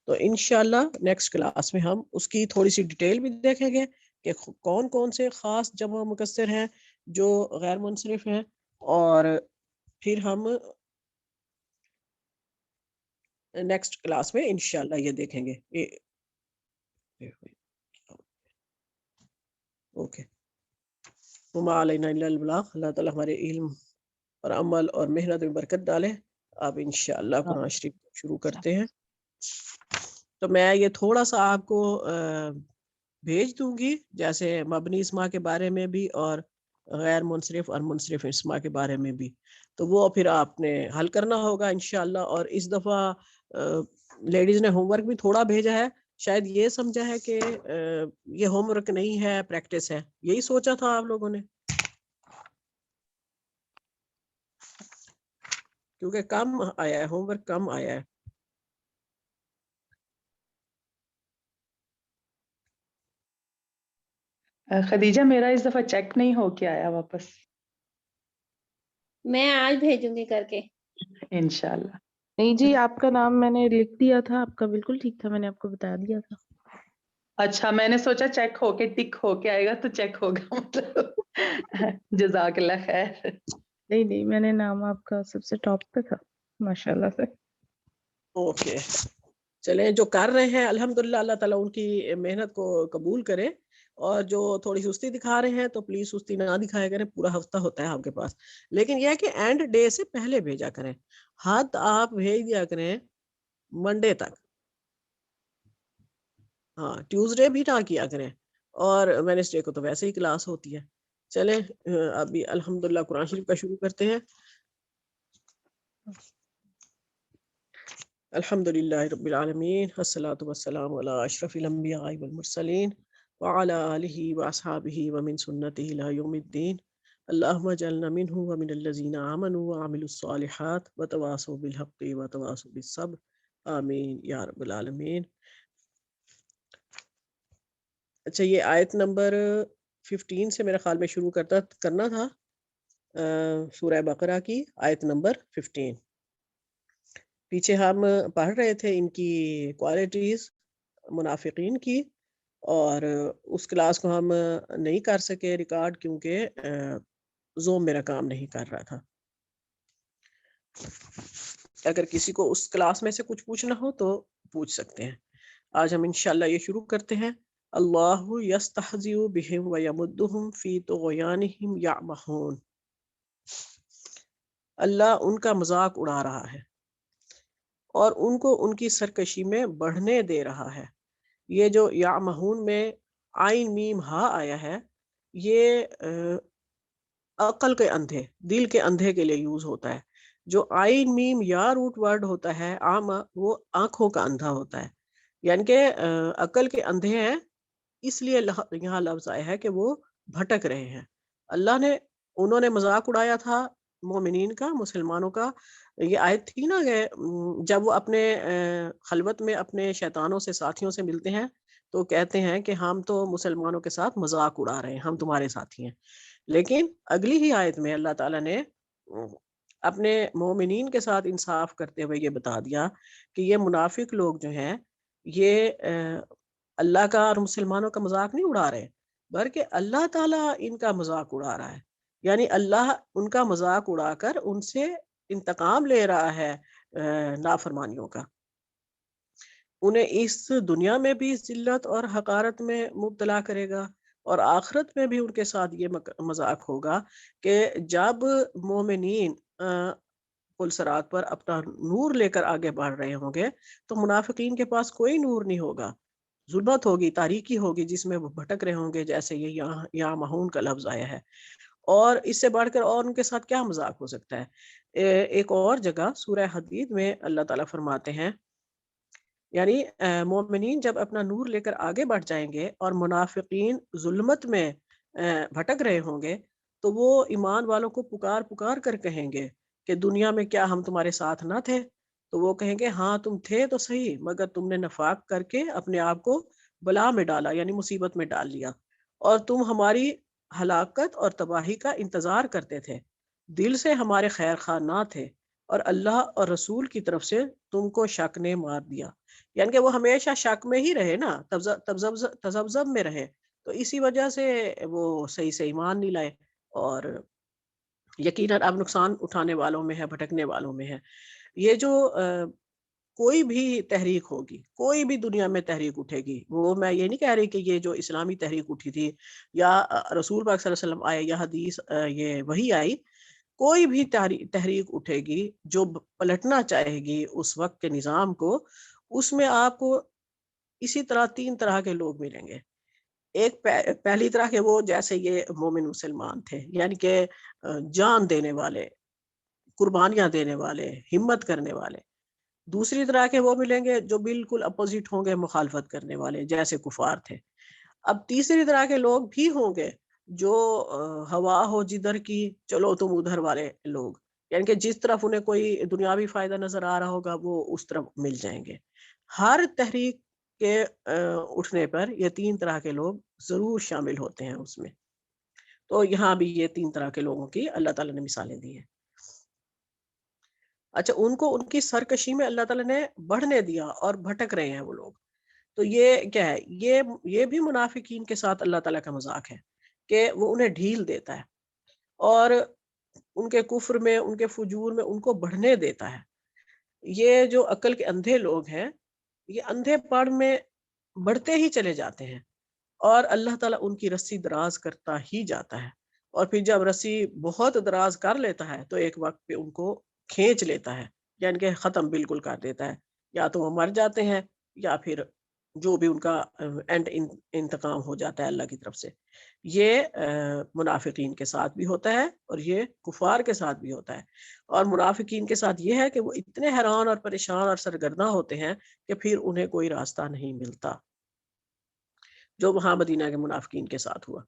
تو انشاءاللہ نیکسٹ کلاس میں ہم اس کی تھوڑی سی ڈیٹیل بھی دیکھیں گے کہ کون کون سے خاص جمع مکسر ہیں جو غیر منصرف ہیں، اور پھر ہم نیکسٹ کلاس میں انشاءاللہ یہ دیکھیں گے. اوکے. وما علینا الا البلاغ. اللہ تعالیٰ ہمارے علم اور عمل اور محنت میں برکت ڈالے. اب انشاءاللہ قرآن شریف شروع کرتے ہیں. تو میں یہ تھوڑا سا آپ کو بھیج دوں گی، جیسے مبنی اسما کے بارے میں بھی اور غیر منصرف اور منصرف اسما کے بارے میں بھی. تو وہ پھر آپ نے حل کرنا ہوگا انشاءاللہ. اور اس دفعہ لیڈیز نے ہوم ورک بھی تھوڑا بھیجا ہے. شاید یہ سمجھا ہے کہ یہ ہوم ورک نہیں ہے، پریکٹس ہے. یہی سوچا تھا آپ لوگوں نے؟ کیونکہ کم آیا ہے، ہوم ورک کم آیا ہے. خدیجہ میرا اس دفعہ چیک نہیں ہو کے آیا واپس. میں آج بھیجوں گی کر کے انشاءاللہ. نہیں جی، آپ کا نام میں نے لکھ دیا تھا، آپ کا بالکل ٹھیک تھا، میں نے آپ کو بتا دیا تھا. اچھا، میں نے سوچا چیک ہو کے ٹک ہو کے آئے گا تو چیک ہوگا مطلب. جزاک اللہ خیر. نہیں، میں نے نام آپ کا سب سے ٹاپ پہ تھا ماشاءاللہ سے. اوکے، چلیں جو کر رہے ہیں الحمدللہ اللہ تعالیٰ ان کی محنت کو قبول کرے. اور جو تھوڑی سستی دکھا رہے ہیں تو پلیز سستی نہ دکھایا کریں. پورا ہفتہ ہوتا ہے آپ کے پاس، لیکن یہ ہے کہ اینڈ ڈے سے پہلے بھیجا کریں. حد آپ بھیج دیا کریں منڈے تک. ہاں، ٹیوزڈے بھی نہ کیا کریں، اور وینسڈے کو تو ویسے ہی کلاس ہوتی ہے. چلیں ابھی الحمدللہ قرآن شریف کا شروع کرتے ہیں. الحمدللہ رب العالمین، والصلاة والسلام علی اشرف الانبیاء والمرسلین وعلی آلہ واصحابہ ومن سنتہ الی یوم الدین. اللہم اجعلنا منہ ومن الذین آمنوا وعملوا الصالحات وتواصوا بالحق وتواصوا بالصبر. آمین یا رب العالمین. اچھا، یہ آیت نمبر 15 سے میرے خیال میں شروع کرنا تھا. سورہ بقرہ کی آیت نمبر 15۔ پیچھے ہم پڑھ رہے تھے ان کی کوالٹیز منافقین کی، اور اس کلاس کو ہم نہیں کر سکے ریکارڈ کیونکہ زوم میرا کام نہیں کر رہا تھا۔ اگر کسی کو اس کلاس میں سے کچھ پوچھنا ہو تو پوچھ سکتے ہیں۔ آج ہم انشاءاللہ یہ شروع کرتے ہیں۔ اللہ یستہزئ بہم ویمدہم فی طغیانہم یعمہون۔ اللہ ان کا مذاق اڑا رہا ہے اور ان کو ان کی سرکشی میں بڑھنے دے رہا ہے۔ یہ جو یعمہون میں عین میم ہا آیا ہے، یہ عقل کے اندھے، دل کے اندھے کے لیے یوز ہوتا ہے۔ جو عین میم یا روٹ ورڈ ہوتا ہے عامہ، وہ آنکھوں کا اندھا ہوتا ہے، یعنی کہ عقل کے اندھے ہیں، اس لیے یہاں لفظ آیا ہے کہ وہ بھٹک رہے ہیں۔ اللہ نے، انہوں نے مذاق اڑایا تھا مومنین کا، مسلمانوں کا۔ یہ آیت تھی نا کہ جب وہ اپنے خلوت میں اپنے شیطانوں سے، ساتھیوں سے ملتے ہیں تو کہتے ہیں کہ ہم تو مسلمانوں کے ساتھ مذاق اڑا رہے ہیں، ہم تمہارے ساتھی ہیں۔ لیکن اگلی ہی آیت میں اللہ تعالیٰ نے اپنے مومنین کے ساتھ انصاف کرتے ہوئے یہ بتا دیا کہ یہ منافق لوگ جو ہیں، یہ اللہ کا اور مسلمانوں کا مذاق نہیں اڑا رہے، بلکہ اللہ تعالیٰ ان کا مذاق اڑا رہا ہے۔ یعنی اللہ ان کا مذاق اڑا کر ان سے انتقام لے رہا ہے نافرمانیوں کا۔ انہیں اس دنیا میں بھی ذلت اور حقارت میں مبتلا کرے گا، اور آخرت میں بھی ان کے ساتھ یہ مذاق ہوگا کہ جب مومنین پل صراط پر اپنا نور لے کر آگے بڑھ رہے ہوں گے تو منافقین کے پاس کوئی نور نہیں ہوگا، ظلمت ہوگی، تاریکی ہوگی جس میں وہ بھٹک رہے ہوں گے، جیسے یہ یہاں مہون کا لفظ آیا ہے۔ اور اس سے بڑھ کر اور ان کے ساتھ کیا مذاق ہو سکتا ہے؟ ایک اور جگہ سورہ حدید میں اللہ تعالیٰ فرماتے ہیں، یعنی مومنین جب اپنا نور لے کر آگے بڑھ جائیں گے اور منافقین ظلمت میں بھٹک رہے ہوں گے تو وہ ایمان والوں کو پکار پکار کر کہیں گے کہ دنیا میں کیا ہم تمہارے ساتھ نہ تھے؟ تو وہ کہیں گے ہاں تم تھے تو صحیح، مگر تم نے نفاق کر کے اپنے آپ کو بلا میں ڈالا، یعنی مصیبت میں ڈال لیا، اور تم ہماری ہلاکت اور تباہی کا انتظار کرتے تھے، دل سے ہمارے خیر خواہ نہ تھے، اور اللہ اور رسول کی طرف سے تم کو شک نے مار دیا۔ یعنی کہ وہ ہمیشہ شک میں ہی رہے نا، تذبذب میں رہے، تو اسی وجہ سے وہ صحیح سے ایمان نہیں لائے، اور یقیناً اب نقصان اٹھانے والوں میں ہے، بھٹکنے والوں میں ہے۔ یہ جو کوئی بھی تحریک ہوگی، کوئی بھی دنیا میں تحریک اٹھے گی، وہ میں یہ نہیں کہہ رہی کہ یہ جو اسلامی تحریک اٹھی تھی یا رسول پاک صلی اللہ علیہ وسلم آئے یا حدیث یہ وہی آئی، کوئی بھی تحریک اٹھے گی جو پلٹنا چاہے گی اس وقت کے نظام کو، اس میں آپ کو اسی طرح 3 طرح کے لوگ ملیں گے۔ ایک پہلی طرح کے وہ جیسے یہ مومن مسلمان تھے، یعنی کہ جان دینے والے، قربانیاں دینے والے، ہمت کرنے والے۔ دوسری طرح کے وہ ملیں گے جو بالکل اپوزٹ ہوں گے، مخالفت کرنے والے جیسے کفار تھے۔ اب تیسری طرح کے لوگ بھی ہوں گے جو ہوا ہو جدھر کی چلو تم ادھر والے لوگ، یعنی کہ جس طرف انہیں کوئی دنیاوی فائدہ نظر آ رہا ہوگا وہ اس طرف مل جائیں گے۔ ہر تحریک کے اٹھنے پر یہ 3 طرح کے لوگ ضرور شامل ہوتے ہیں اس میں۔ تو یہاں بھی یہ 3 طرح کے لوگوں کی اللہ تعالیٰ نے مثالیں دی ہیں۔ اچھا، ان کو ان کی سرکشی میں اللہ تعالیٰ نے بڑھنے دیا اور بھٹک رہے ہیں وہ لوگ، تو یہ کیا ہے؟ یہ بھی منافقین کے ساتھ اللہ تعالیٰ کا مذاق ہے کہ وہ انہیں ڈھیل دیتا ہے اور ان کے کفر میں، ان کے فجور میں ان کو بڑھنے دیتا ہے۔ یہ جو عقل کے اندھے لوگ ہیں، یہ اندھے پڑ میں بڑھتے ہی چلے جاتے ہیں، اور اللہ تعالیٰ ان کی رسی دراز کرتا ہی جاتا ہے، اور پھر جب رسی بہت دراز کر لیتا ہے تو ایک وقت پہ ان کو کھینچ لیتا ہے، یعنی کہ ختم بالکل کر دیتا ہے، یا تو وہ مر جاتے ہیں یا پھر جو بھی ان کا اینڈ انتقام ہو جاتا ہے اللہ کی طرف سے۔ یہ منافقین کے ساتھ بھی ہوتا ہے اور یہ کفار کے ساتھ بھی ہوتا ہے۔ اور منافقین کے ساتھ یہ ہے کہ وہ اتنے حیران اور پریشان اور سرگرداں ہوتے ہیں کہ پھر انہیں کوئی راستہ نہیں ملتا، جو وہاں مدینہ کے منافقین کے ساتھ ہوا۔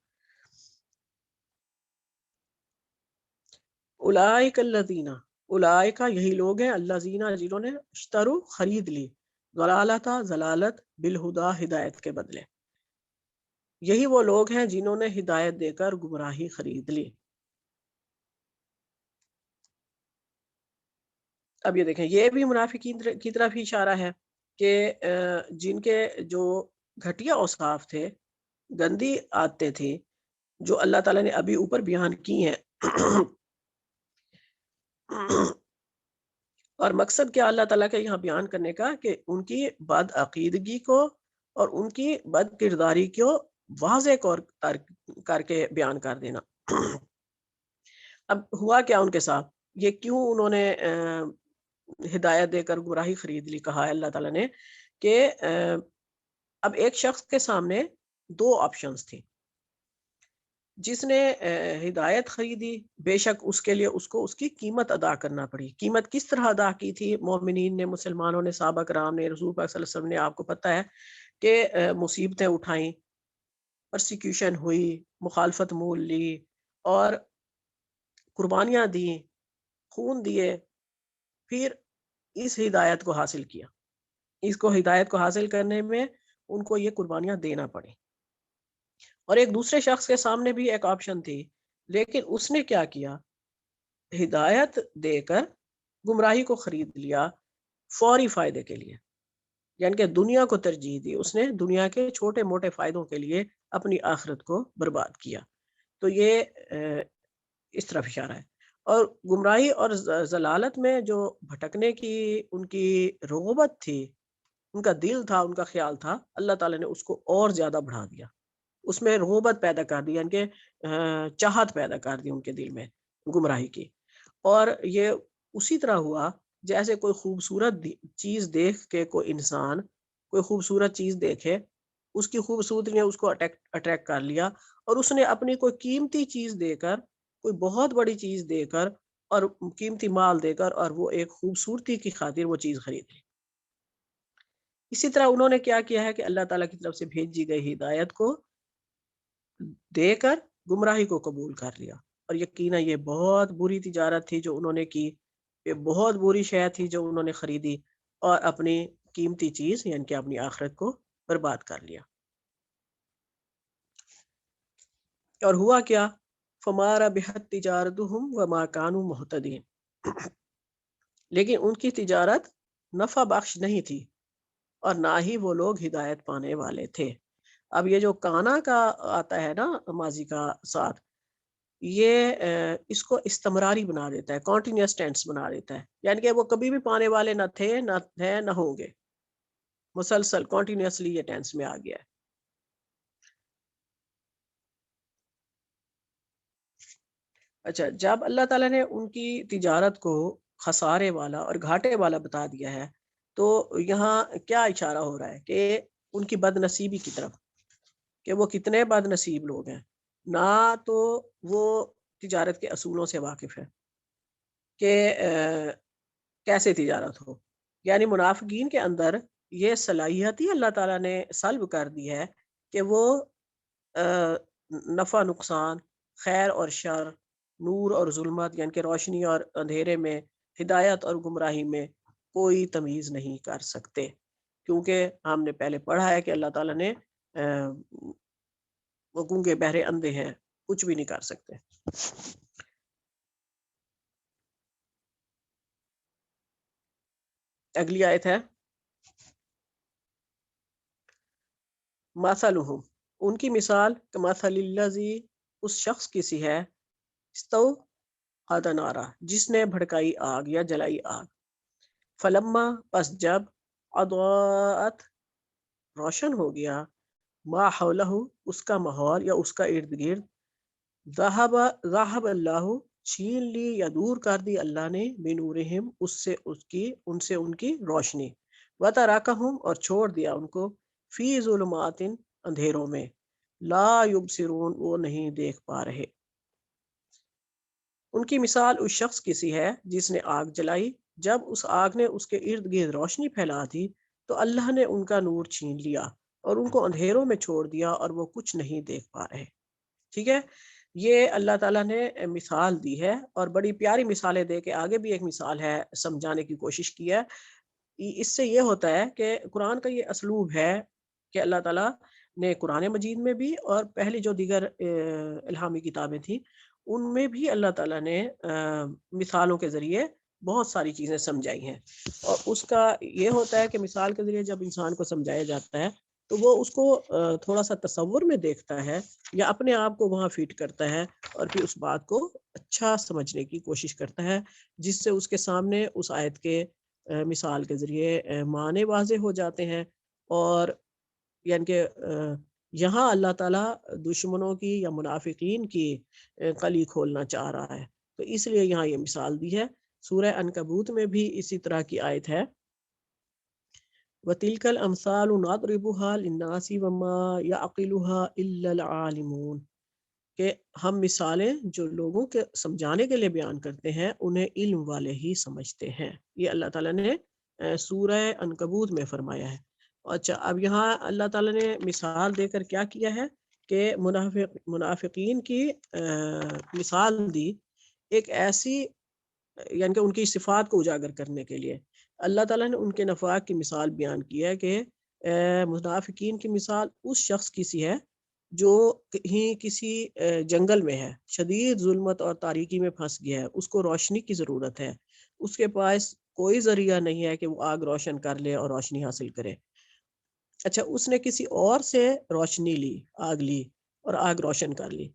اولئک الذین، اولئک یہی لوگ ہیں، الذین جنہوں نے اشتروا خرید لی، ضلالت ضلالت بالہدا ہدایت کے بدلے، یہی وہ لوگ ہیں جنہوں نے ہدایت دے کر گمراہی خرید لی۔ اب یہ دیکھیں یہ بھی منافقین کی طرف ہی اشارہ ہے کہ جن کے جو گھٹیا اوصاف تھے، گندی عادتیں تھیں، جو اللہ تعالیٰ نے ابھی اوپر بیان کی ہیں اور مقصد کیا اللہ تعالیٰ کے یہاں بیان کرنے کا کہ ان کی بد عقیدگی کو اور ان کی بد کرداری کو واضح کر کے بیان کر دینا۔ اب ہوا کیا ان کے ساتھ، یہ کیوں انہوں نے ہدایت دے کر گمراہی خرید لی؟ کہا ہے اللہ تعالیٰ نے کہ اب ایک شخص کے سامنے دو آپشنز تھی، جس نے ہدایت خریدی بے شک اس کے لیے اس کو اس کی قیمت ادا کرنا پڑی۔ قیمت کس طرح ادا کی تھی؟ مومنین نے، مسلمانوں نے، صحابہ کرام نے، رسول پاک صلی اللہ علیہ وسلم نے، آپ کو پتہ ہے کہ مصیبتیں اٹھائیں، پرسیکیوشن ہوئی، مخالفت مول لی اور قربانیاں دی، خون دیے، پھر اس ہدایت کو حاصل کیا۔ اس کو ہدایت کو حاصل کرنے میں ان کو یہ قربانیاں دینا پڑی۔ اور ایک دوسرے شخص کے سامنے بھی ایک آپشن تھی، لیکن اس نے کیا کیا؟ ہدایت دے کر گمراہی کو خرید لیا فوری فائدے کے لیے، یعنی کہ دنیا کو ترجیح دی، اس نے دنیا کے چھوٹے موٹے فائدوں کے لیے اپنی آخرت کو برباد کیا۔ تو یہ اس طرف اشارہ ہے۔ اور گمراہی اور ضلالت میں جو بھٹکنے کی ان کی رغبت تھی، ان کا دل تھا، ان کا خیال تھا، اللہ تعالیٰ نے اس کو اور زیادہ بڑھا دیا، اس میں رغبت پیدا کر دی، یعنی کہ چاہت پیدا کر دی ان کے دل میں گمراہی کی۔ اور یہ اسی طرح ہوا جیسے کوئی خوبصورت چیز دیکھ کے کوئی انسان کوئی خوبصورت چیز دیکھے، اس کی خوبصورتی نے اس کو اٹریکٹ کر لیا، اور اس نے اپنی کوئی قیمتی چیز دے کر، کوئی بہت بڑی چیز دے کر اور قیمتی مال دے کر، اور وہ ایک خوبصورتی کی خاطر وہ چیز خرید لی۔ اسی طرح انہوں نے کیا کیا ہے کہ اللہ تعالیٰ کی طرف سے بھیجی گئی ہدایت کو دے کر گمراہی کو قبول کر لیا۔ اور یقینا یہ بہت بری تجارت تھی جو انہوں نے کی، یہ بہت بری شے تھی جو انہوں نے خریدی، اور اپنی قیمتی چیز یعنی کہ اپنی آخرت کو برباد کر لیا۔ اور ہوا کیا؟ فما ربحت تجارتهم وما كانوا مهتدين، لیکن ان کی تجارت نفع بخش نہیں تھی اور نہ ہی وہ لوگ ہدایت پانے والے تھے۔ اب یہ جو کانا کا آتا ہے نا ماضی کا ساتھ، یہ اس کو استمراری بنا دیتا ہے، کنٹینیوس ٹینس بنا دیتا ہے، یعنی کہ وہ کبھی بھی پانے والے نہ تھے، نہ ہیں، نہ ہوں گے، مسلسل کنٹینیوسلی یہ ٹینس میں آ گیا ہے۔ اچھا، جب اللہ تعالیٰ نے ان کی تجارت کو خسارے والا اور گھاٹے والا بتا دیا ہے، تو یہاں کیا اشارہ ہو رہا ہے؟ کہ ان کی بد نصیبی کی طرف، کہ وہ کتنے بد نصیب لوگ ہیں، نہ تو وہ تجارت کے اصولوں سے واقف ہے کہ کیسے تجارت ہو۔ یعنی منافقین کے اندر یہ صلاحیت ہی اللہ تعالیٰ نے سلب کر دی ہے کہ وہ نفع نقصان، خیر اور شر، نور اور ظلمت، یعنی کہ روشنی اور اندھیرے میں، ہدایت اور گمراہی میں کوئی تمیز نہیں کر سکتے، کیونکہ ہم نے پہلے پڑھا ہے کہ اللہ تعالیٰ نے وہ گونگے بہرے اندھے ہیں، کچھ بھی نہیں کر سکتے۔ اگلی آیت ہے مثلہم، ان کی مثال کمثل الذی، اس شخص کی سی ہے، استوقد نارا، جس نے بھڑکائی آگ یا جلائی آگ، فلما، پس جب، اضاءت، روشن ہو گیا، ما حولہ، اس کا ماحول یا اس کا ارد گرد، ذہب اللہ، چھین لی یا دور کر دی اللہ نے، بنورہم، ان سے ان کی روشنی، وترکہم، اور چھوڑ دیا ان کو، فی ظلمات، اندھیروں میں، لا یبصرون، وہ نہیں دیکھ پا رہے۔ ان کی مثال اس شخص کی سی ہے جس نے آگ جلائی، جب اس آگ نے اس کے ارد گرد روشنی پھیلا دی تو اللہ نے ان کا نور چھین لیا اور ان کو اندھیروں میں چھوڑ دیا اور وہ کچھ نہیں دیکھ پا رہے۔ ٹھیک ہے، یہ اللہ تعالیٰ نے مثال دی ہے، اور بڑی پیاری مثالیں دے کے آگے بھی ایک مثال ہے سمجھانے کی کوشش کی ہے۔ اس سے یہ ہوتا ہے کہ قرآن کا یہ اسلوب ہے کہ اللہ تعالیٰ نے قرآن مجید میں بھی اور پہلی جو دیگر الہامی کتابیں تھیں ان میں بھی اللہ تعالیٰ نے مثالوں کے ذریعے بہت ساری چیزیں سمجھائی ہیں، اور اس کا یہ ہوتا ہے کہ مثال کے ذریعے جب انسان کو سمجھایا جاتا ہے تو وہ اس کو تھوڑا سا تصور میں دیکھتا ہے یا اپنے آپ کو وہاں فٹ کرتا ہے، اور پھر اس بات کو اچھا سمجھنے کی کوشش کرتا ہے، جس سے اس کے سامنے اس آیت کے مثال کے ذریعے معنی واضح ہو جاتے ہیں۔ اور یعنی کہ یہاں اللہ تعالیٰ دشمنوں کی یا منافقین کی کلی کھولنا چاہ رہا ہے، تو اس لیے یہاں یہ مثال دی ہے۔ سورہ عنکبوت میں بھی اسی طرح کی آیت ہے، وَتِلْكَ الْأَمْثَالُ نَضْرِبُهَا لِلنَّاسِ وَمَا يَعْقِلُهَا إِلَّا الْعَالِمُونَ، کہ ہم مثالیں جو لوگوں کے سمجھانے کے لیے بیان کرتے ہیں انہیں علم والے ہی سمجھتے ہیں۔ یہ اللہ تعالیٰ نے سورہ عنکبوت میں فرمایا ہے۔ اچھا، اب یہاں اللہ تعالیٰ نے مثال دے کر کیا کیا ہے کہ منافقین کی مثال دی ایک ایسی، یعنی کہ ان کی صفات کو اجاگر کرنے کے لیے اللہ تعالیٰ نے ان کے نفاق کی مثال بیان کی ہے کہ منافقین کی مثال اس شخص کی سی ہے جو کہیں کسی جنگل میں ہے، شدید ظلمت اور تاریکی میں پھنس گیا ہے، اس کو روشنی کی ضرورت ہے، اس کے پاس کوئی ذریعہ نہیں ہے کہ وہ آگ روشن کر لے اور روشنی حاصل کرے۔ اچھا، اس نے کسی اور سے روشنی لی، آگ لی اور آگ روشن کر لی۔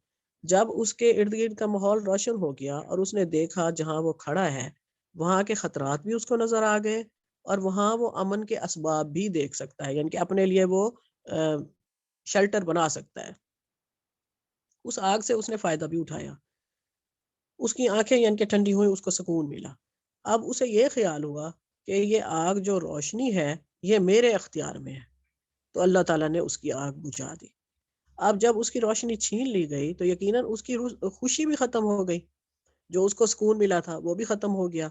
جب اس کے ارد گرد کا ماحول روشن ہو گیا اور اس نے دیکھا جہاں وہ کھڑا ہے وہاں کے خطرات بھی اس کو نظر آ گئے، اور وہاں وہ امن کے اسباب بھی دیکھ سکتا ہے، یعنی کہ اپنے لیے وہ شیلٹر بنا سکتا ہے۔ اس آگ سے اس نے فائدہ بھی اٹھایا، اس کی آنکھیں یعنی کہ ٹھنڈی ہوئی، اس کو سکون ملا۔ اب اسے یہ خیال ہوا کہ یہ آگ جو روشنی ہے یہ میرے اختیار میں ہے، تو اللہ تعالیٰ نے اس کی آگ بجھا دی۔ اب جب اس کی روشنی چھین لی گئی تو یقیناً اس کی خوشی بھی ختم ہو گئی، جو اس کو سکون ملا تھا وہ بھی ختم ہو گیا۔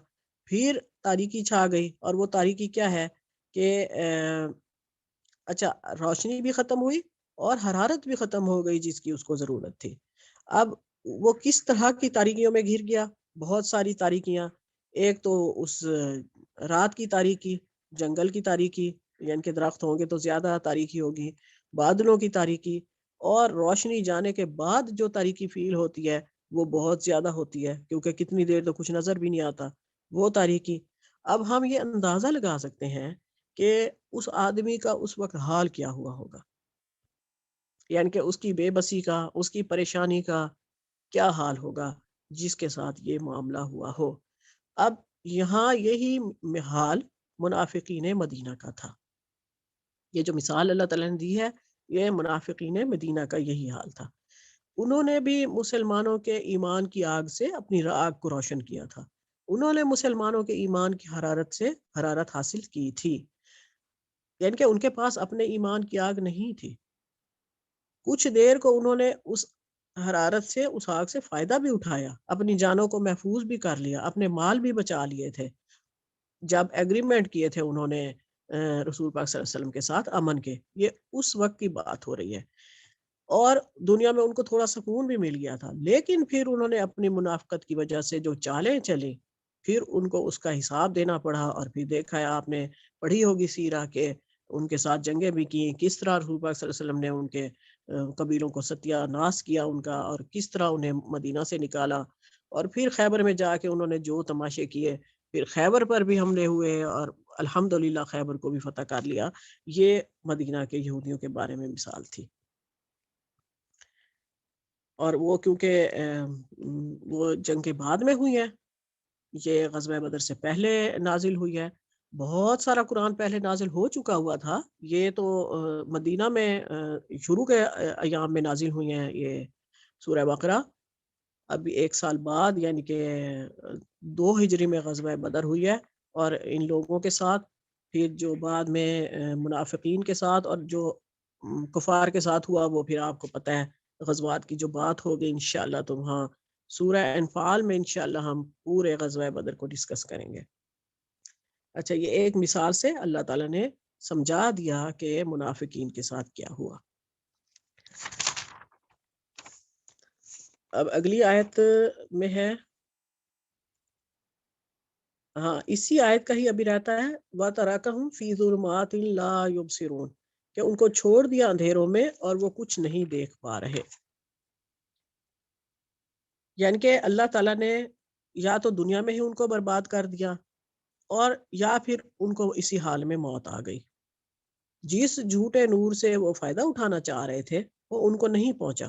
پھر تاریکی چھا گئی، اور وہ تاریکی کیا ہے کہ اچھا، روشنی بھی ختم ہوئی اور حرارت بھی ختم ہو گئی جس کی اس کو ضرورت تھی۔ اب وہ کس طرح کی تاریکیوں میں گھر گیا؟ بہت ساری تاریکیاں۔ ایک تو اس رات کی تاریکی، جنگل کی تاریکی، یعنی کہ درخت ہوں گے تو زیادہ تاریکی ہوگی، بادلوں کی تاریکی، اور روشنی جانے کے بعد جو تاریکی فیل ہوتی ہے وہ بہت زیادہ ہوتی ہے، کیونکہ کتنی دیر تو کچھ نظر بھی نہیں آتا، وہ تاریکی۔ اب ہم یہ اندازہ لگا سکتے ہیں کہ اس آدمی کا اس وقت حال کیا ہوا ہوگا، یعنی کہ اس کی بے بسی کا، اس کی پریشانی کا کیا حال ہوگا جس کے ساتھ یہ معاملہ ہوا ہو۔ اب یہاں یہی حال منافقین مدینہ کا تھا۔ یہ جو مثال اللہ تعالیٰ نے دی ہے یہ منافقین مدینہ کا یہی حال تھا۔ انہوں نے بھی مسلمانوں کے ایمان کی آگ سے اپنی آگ کو روشن کیا تھا، انہوں نے مسلمانوں کے ایمان کی حرارت سے حرارت حاصل کی تھی، یعنی کہ ان کے پاس اپنے ایمان کی آگ نہیں تھی۔ کچھ دیر کو انہوں نے اس حرارت سے، اس آگ سے فائدہ بھی اٹھایا، اپنی جانوں کو محفوظ بھی کر لیا، اپنے مال بھی بچا لیے تھے۔ جب ایگریمنٹ کیے تھے انہوں نے رسول پاک صلی اللہ علیہ وسلم کے ساتھ امن کے، یہ اس وقت کی بات ہو رہی ہے، اور دنیا میں ان کو تھوڑا سکون بھی مل گیا تھا، لیکن پھر انہوں نے اپنی منافقت کی وجہ سے جو چالیں چلیں پھر ان کو اس کا حساب دینا پڑا۔ اور پھر دیکھا ہے، آپ نے پڑھی ہوگی سیرہ کہ ان کے ساتھ جنگیں بھی کی، کس طرح رسول پاک صلی اللہ علیہ وسلم نے ان کے قبیلوں کو ستیہ ناس کیا ان کا، اور کس طرح انہیں مدینہ سے نکالا، اور پھر خیبر میں جا کے انہوں نے جو تماشے کیے، پھر خیبر پر بھی حملے ہوئے اور الحمدللہ خیبر کو بھی فتح کر لیا۔ یہ مدینہ کے یہودیوں کے بارے میں مثال تھی۔ اور وہ کیونکہ وہ جنگ کے بعد میں ہوئی ہے، یہ غزوہ بدر سے پہلے نازل ہوئی ہے، بہت سارا قرآن پہلے نازل ہو چکا ہوا تھا، یہ تو مدینہ میں شروع کے ایام میں نازل ہوئی ہیں یہ سورہ بقرہ۔ ابھی 1 سال بعد یعنی کہ 2 ہجری میں غزوہ بدر ہوئی ہے، اور ان لوگوں کے ساتھ پھر جو بعد میں منافقین کے ساتھ اور جو کفار کے ساتھ ہوا وہ پھر آپ کو پتہ ہے غزوات کی جو بات ہوگی انشاءاللہ تو وہاں سورہ انفال میں انشاءاللہ ہم پورے غزوہ بدر کو ڈسکس کریں گے۔ اچھا، یہ ایک مثال سے اللہ تعالیٰ نے سمجھا دیا کہ منافقین کے ساتھ کیا ہوا۔ اب اگلی آیت میں ہے، ہاں اسی آیت کا ہی ابھی رہتا ہے، وَتَرَكَهُمْ فِي ظُلُمَاتٍ لَا يُبْصِرُونَ، کہ ان کو چھوڑ دیا اندھیروں میں اور وہ کچھ نہیں دیکھ پا رہے۔ یعنی کہ اللہ تعالیٰ نے یا تو دنیا میں ہی ان کو برباد کر دیا، اور یا پھر ان کو اسی حال میں موت آ گئی۔ جس جھوٹے نور سے وہ فائدہ اٹھانا چاہ رہے تھے وہ ان کو نہیں پہنچا،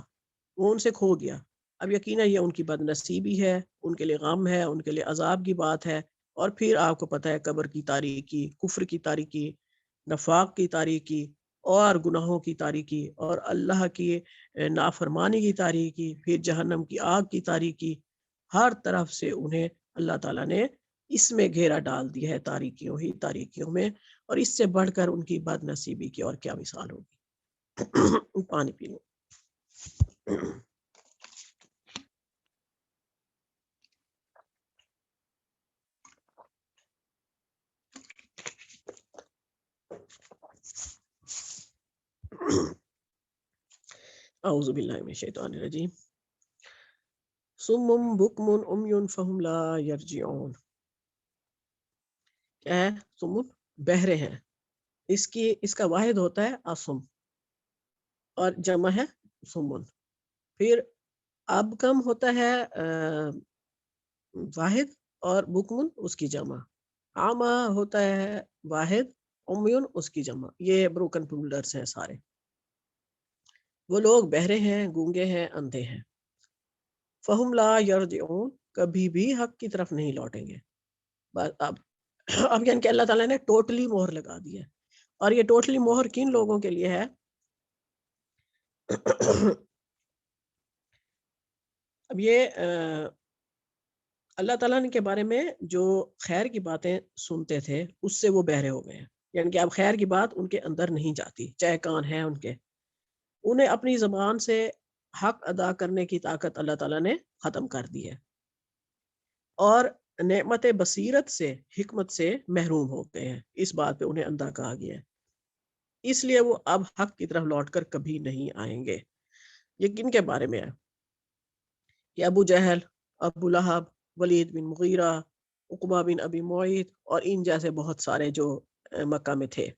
وہ ان سے کھو گیا۔ اب یقینا یہ ان کی بد نصیبی ہے، ان کے لیے غم ہے، ان کے لیے عذاب کی بات ہے۔ اور پھر آپ کو پتہ ہے قبر کی تاریکی، کفر کی تاریکی، نفاق کی تاریکی، اور گناہوں کی تاریکی، اور اللہ کی نافرمانی کی تاریکی، پھر جہنم کی آگ کی تاریکی، ہر طرف سے انہیں اللہ تعالیٰ نے اس میں گھیرا ڈال دیا ہے، تاریکیوں ہی تاریکیوں میں۔ اور اس سے بڑھ کر ان کی بد نصیبی کی اور کیا مثال ہوگی۔ پانی پی لو۔ اعوذ باللہ من الشیطان الرجیم۔ صم بکم عمی فہم لا یرجعون۔ کیا ہے؟ صم، بہرے ہیں۔ اس کا واحد ہوتا ہے اصم، اور جمع ہے سمن۔ پھر اب کم ہوتا ہے واحد، اور بکمن اس کی جمع۔ عامہ ہوتا ہے واحد، امیون اس کی جمع۔ یہ بروکن پلورلس ہیں سارے۔ وہ لوگ بہرے ہیں، گونگے ہیں، اندھے ہیں۔ فہم لا یرجعون، کبھی بھی حق کی طرف نہیں لوٹیں گے۔ اب یعنی کہ اللہ تعالیٰ نے ٹوٹلی مہر لگا دی ہے، اور یہ ٹوٹلی مہر کن لوگوں کے لیے ہے؟ اب یہ اللہ تعالیٰ کے بارے میں جو خیر کی باتیں سنتے تھے اس سے وہ بہرے ہو گئے ہیں، یعنی کہ اب خیر کی بات ان کے اندر نہیں جاتی، چاہے کان ہیں ان کے۔ انہیں اپنی زبان سے حق ادا کرنے کی طاقت اللہ تعالیٰ نے ختم کر دی ہے، اور نعمت بصیرت سے، حکمت سے محروم ہو گئے ہیں۔ اس بات پہ انہیں اندھا کہا گیا ہے، اس لیے وہ اب حق کی طرف لوٹ کر کبھی نہیں آئیں گے۔ یہ کن کے بارے میں ہے؟ یہ ابو جہل، ابو لہب، ولید بن مغیرہ، عقبہ بن ابی معیط، اور ان جیسے بہت سارے جو مکہ میں تھے،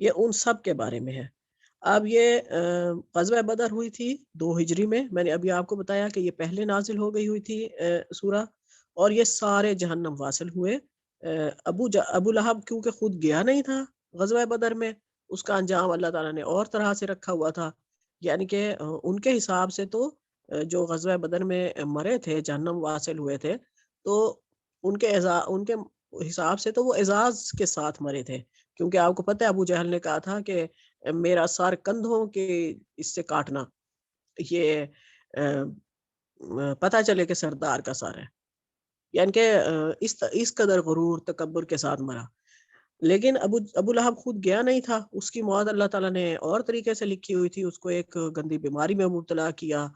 یہ ان سب کے بارے میں ہے۔ اب یہ غزوہ بدر ہوئی تھی 2 ہجری میں، میں نے ابھی آپ کو بتایا کہ یہ پہلے نازل ہو گئی ہوئی تھی سورہ، اور یہ سارے جہنم واصل ہوئے۔ ابو لہب کیونکہ خود گیا نہیں تھا غزوہ بدر میں، اس کا انجام اللہ تعالیٰ نے اور طرح سے رکھا ہوا تھا، یعنی کہ ان کے حساب سے تو جو غزوہ بدر میں مرے تھے، جہنم واصل ہوئے تھے، تو ان کے حساب سے تو وہ اعزاز کے ساتھ مرے تھے، کیونکہ آپ کو پتہ ہے ابو جہل نے کہا تھا کہ میرا سر کندھوں کے اس سے کاٹنا، یہ پتہ چلے کہ سردار کا سر ہے، یعنی کہ اس قدر غرور تکبر کے ساتھ مرا۔ لیکن ابو لہب خود گیا نہیں تھا، اس کی موت اللہ تعالیٰ نے اور طریقے سے لکھی ہوئی تھی، اس کو ایک گندی بیماری میں مبتلا کیا،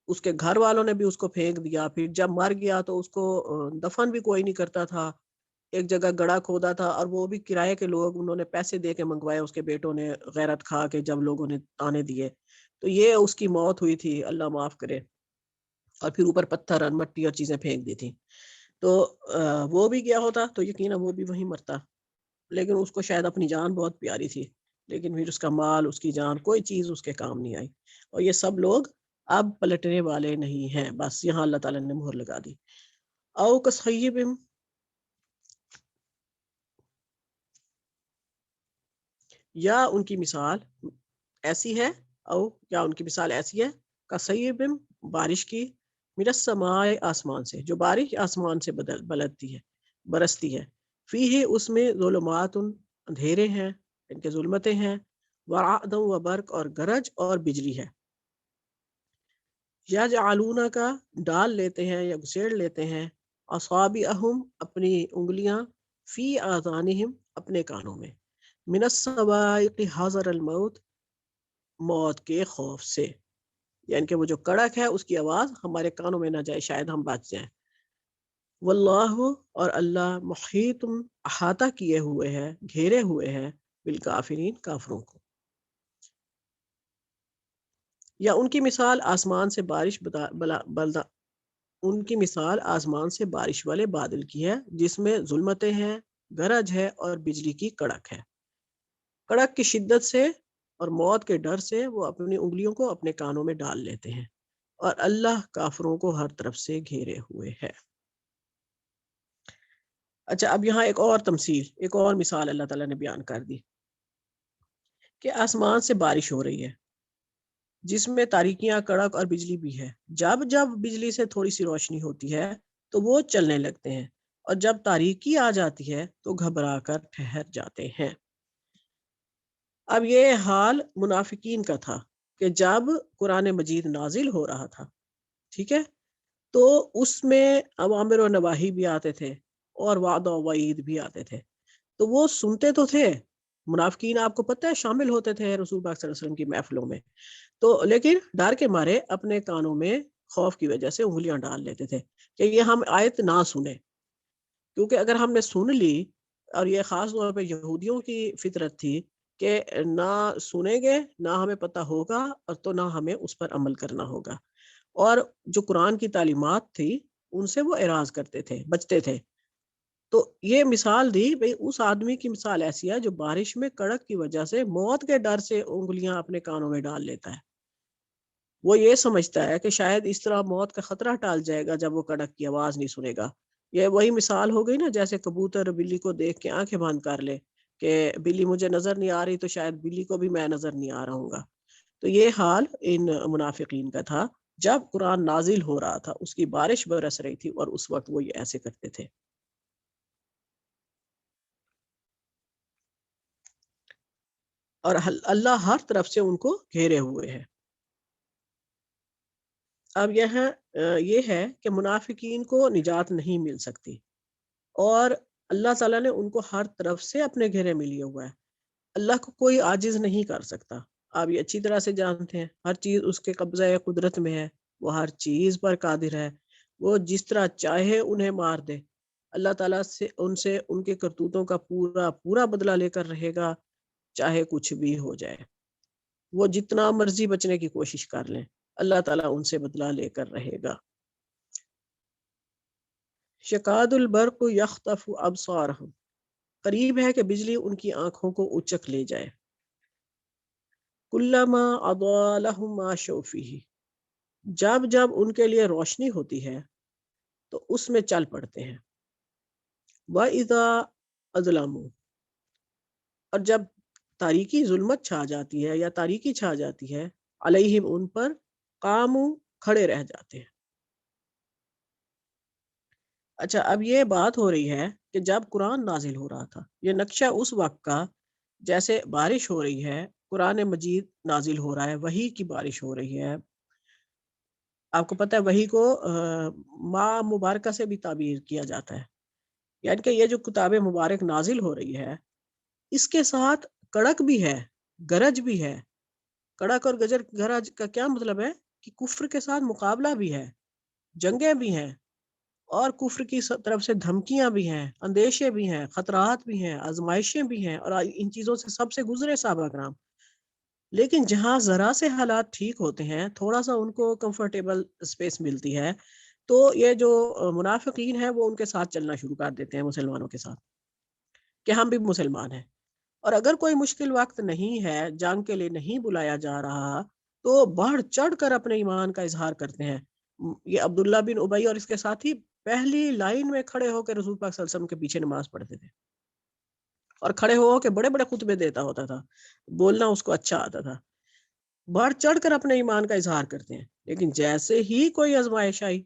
اس کے گھر والوں نے بھی اس کو پھینک دیا، پھر جب مر گیا تو اس کو دفن بھی کوئی نہیں کرتا تھا، ایک جگہ گڑھا کھودا تھا، اور وہ بھی کرائے کے لوگ انہوں نے پیسے دے کے منگوائے، اس کے بیٹوں نے غیرت کھا کے جب لوگوں نے تانے دیے، تو یہ اس کی موت ہوئی تھی، اللہ معاف کرے۔ اور پھر اوپر پتھر اور مٹی اور چیزیں پھینک دی تھی، تو وہ بھی گیا ہوتا تو یقینا وہ بھی وہیں مرتا، لیکن اس کو شاید اپنی جان بہت پیاری تھی، لیکن پھر اس کا مال، اس کی جان، کوئی چیز اس کے کام نہیں آئی، اور یہ سب لوگ اب پلٹنے والے نہیں ہیں، بس یہاں اللہ تعالیٰ نے مہر لگا دی۔ او کصیب، یا ان کی مثال ایسی ہے، او یا ان کی مثال ایسی ہے، کصیب، بارش کی، من السماء، آسمان سے، جو بارش آسمان سے بلدتی ہے، برستی ہے، فیہ، اس میں ظلمات، اندھیرے ہیں، ان کے ظلمتیں ہیں، ورعد و برق، اور گرج اور بجلی ہے، یجعلون کا، ڈال لیتے ہیں یا گسیڑ لیتے ہیں، اصابعہم، اپنی انگلیاں، فی آذانہم، اپنے کانوں میں، من الصواعق، حذر الموت، موت کے خوف سے، یعنی کہ وہ جو کڑک ہے اس کی آواز ہمارے کانوں میں نہ جائے، شاید ہم بچ جائیں۔ واللہ، اور اللہ، محیط، احاطہ کیے ہوئے ہے، گھیرے ہوئے ہے، بالکافرین، کافروں کو۔ یا ان کی مثال آسمان سے بارش ان کی مثال آسمان سے بارش والے بادل کی ہے، جس میں ظلمتیں ہیں، گرج ہے، اور بجلی کی کڑک ہے۔ کڑک کی شدت سے اور موت کے ڈر سے وہ اپنی انگلیوں کو اپنے کانوں میں ڈال لیتے ہیں، اور اللہ کافروں کو ہر طرف سے گھیرے ہوئے ہے۔ اچھا اب یہاں ایک اور تمثیل، ایک اور مثال اللہ تعالیٰ نے بیان کر دی کہ آسمان سے بارش ہو رہی ہے جس میں تاریکیاں، کڑک اور بجلی بھی ہے. جب جب بجلی سے تھوڑی سی روشنی ہوتی ہے تو وہ چلنے لگتے ہیں، اور جب تاریکی آ جاتی ہے تو گھبرا کر ٹھہر جاتے ہیں. اب یہ حال منافقین کا تھا کہ جب قرآن مجید نازل ہو رہا تھا، ٹھیک ہے، تو اس میں اوامر و نواہی بھی آتے تھے اور وعد و وعید بھی آتے تھے. تو وہ سنتے تو تھے، منافقین آپ کو پتہ ہے شامل ہوتے تھے رسول پاک صلی اللہ علیہ وسلم کی محفلوں میں، تو لیکن ڈر کے مارے اپنے کانوں میں خوف کی وجہ سے انگلیاں ڈال لیتے تھے کہ یہ ہم آیت نہ سنیں، کیونکہ اگر ہم نے سن لی، اور یہ خاص طور پہ یہودیوں کی فطرت تھی کہ نہ سنیں گے نہ ہمیں پتہ ہوگا اور تو نہ ہمیں اس پر عمل کرنا ہوگا، اور جو قرآن کی تعلیمات تھی ان سے وہ اعراض کرتے تھے، بچتے تھے. تو یہ مثال دی بھئی اس آدمی کی مثال ایسی ہے جو بارش میں کڑک کی وجہ سے موت کے ڈر سے انگلیاں اپنے کانوں میں ڈال لیتا ہے. وہ یہ سمجھتا ہے کہ شاید اس طرح موت کا خطرہ ٹال جائے گا جب وہ کڑک کی آواز نہیں سنے گا. یہ وہی مثال ہو گئی نا، جیسے کبوتر بلی کو دیکھ کے آنکھیں بند کر لے کہ بلی مجھے نظر نہیں آ رہی تو شاید بلی کو بھی میں نظر نہیں آ رہا ہوں گا. تو یہ حال ان منافقین کا تھا جب قرآن نازل ہو رہا تھا، اس کی بارش برس رہی تھی اور اس وقت وہ یہ ایسے کرتے تھے. اور اللہ ہر طرف سے ان کو گھیرے ہوئے ہے. اب یہ ہے کہ منافقین کو نجات نہیں مل سکتی، اور اللہ تعالیٰ نے ان کو ہر طرف سے اپنے گھیرے میں لیے ہوا ہے. اللہ کو کوئی عاجز نہیں کر سکتا، آپ یہ اچھی طرح سے جانتے ہیں. ہر چیز اس کے قبضہ قدرت میں ہے، وہ ہر چیز پر قادر ہے، وہ جس طرح چاہے انہیں مار دے. اللہ تعالیٰ سے ان کے کرتوتوں کا پورا پورا بدلہ لے کر رہے گا، چاہے کچھ بھی ہو جائے. وہ جتنا مرضی بچنے کی کوشش کر لیں، اللہ تعالیٰ ان سے بدلہ لے کر رہے گا. شکاد البرق یخطف ابصارہم، قریب ہے کہ بجلی ان کی آنکھوں کو اچک لے جائے. کلما اضاء لهم ما شاءوا فیہ، جب جب ان کے لیے روشنی ہوتی ہے تو اس میں چل پڑتے ہیں. وَإِذَا أَظْلَمُوا، اور جب تاریکی ظلمت چھا جاتی ہے یا تاریکی چھا جاتی ہے، علیہم ان پر، قاموا کھڑے رہ جاتے ہیں. اچھا اب یہ بات ہو رہی ہے کہ جب قرآن نازل ہو رہا تھا، یہ نقشہ اس وقت کا جیسے بارش ہو رہی ہے، قرآن مجید نازل ہو رہا ہے، وحی کی بارش ہو رہی ہے. آپ کو پتہ ہے وحی کو ماہ مبارکہ سے بھی تعبیر کیا جاتا ہے، یعنی کہ یہ جو کتاب مبارک نازل ہو رہی ہے اس کے ساتھ کڑک بھی ہے، گرج بھی ہے. کڑک اور گرج کا کیا مطلب ہے کہ کفر کے ساتھ مقابلہ بھی ہے، جنگیں بھی ہیں، اور کفر کی طرف سے دھمکیاں بھی ہیں، اندیشے بھی ہیں، خطرات بھی ہیں، آزمائشیں بھی ہیں، اور ان چیزوں سے سب سے گزرے صحابہ کرام. لیکن جہاں ذرا سے حالات ٹھیک ہوتے ہیں، تھوڑا سا ان کو کمفرٹیبل اسپیس ملتی ہے، تو یہ جو منافقین ہیں وہ ان کے ساتھ چلنا شروع کر دیتے ہیں، مسلمانوں کے ساتھ، کہ ہم بھی مسلمان ہیں. اور اگر کوئی مشکل وقت نہیں ہے، جنگ کے لیے نہیں بلایا جا رہا، تو بڑھ چڑھ کر اپنے ایمان کا اظہار کرتے ہیں. یہ عبداللہ بن ابی اور اس کے ساتھی پہلی لائن میں کھڑے ہو کے رسول پاک صلی اللہ علیہ وسلم کے پیچھے نماز پڑھتے تھے، اور کھڑے ہو کے بڑے بڑے خطبے دیتا ہوتا تھا، بولنا اس کو اچھا آتا تھا. بڑھ چڑھ کر اپنے ایمان کا اظہار کرتے ہیں، لیکن جیسے ہی کوئی آزمائش آئی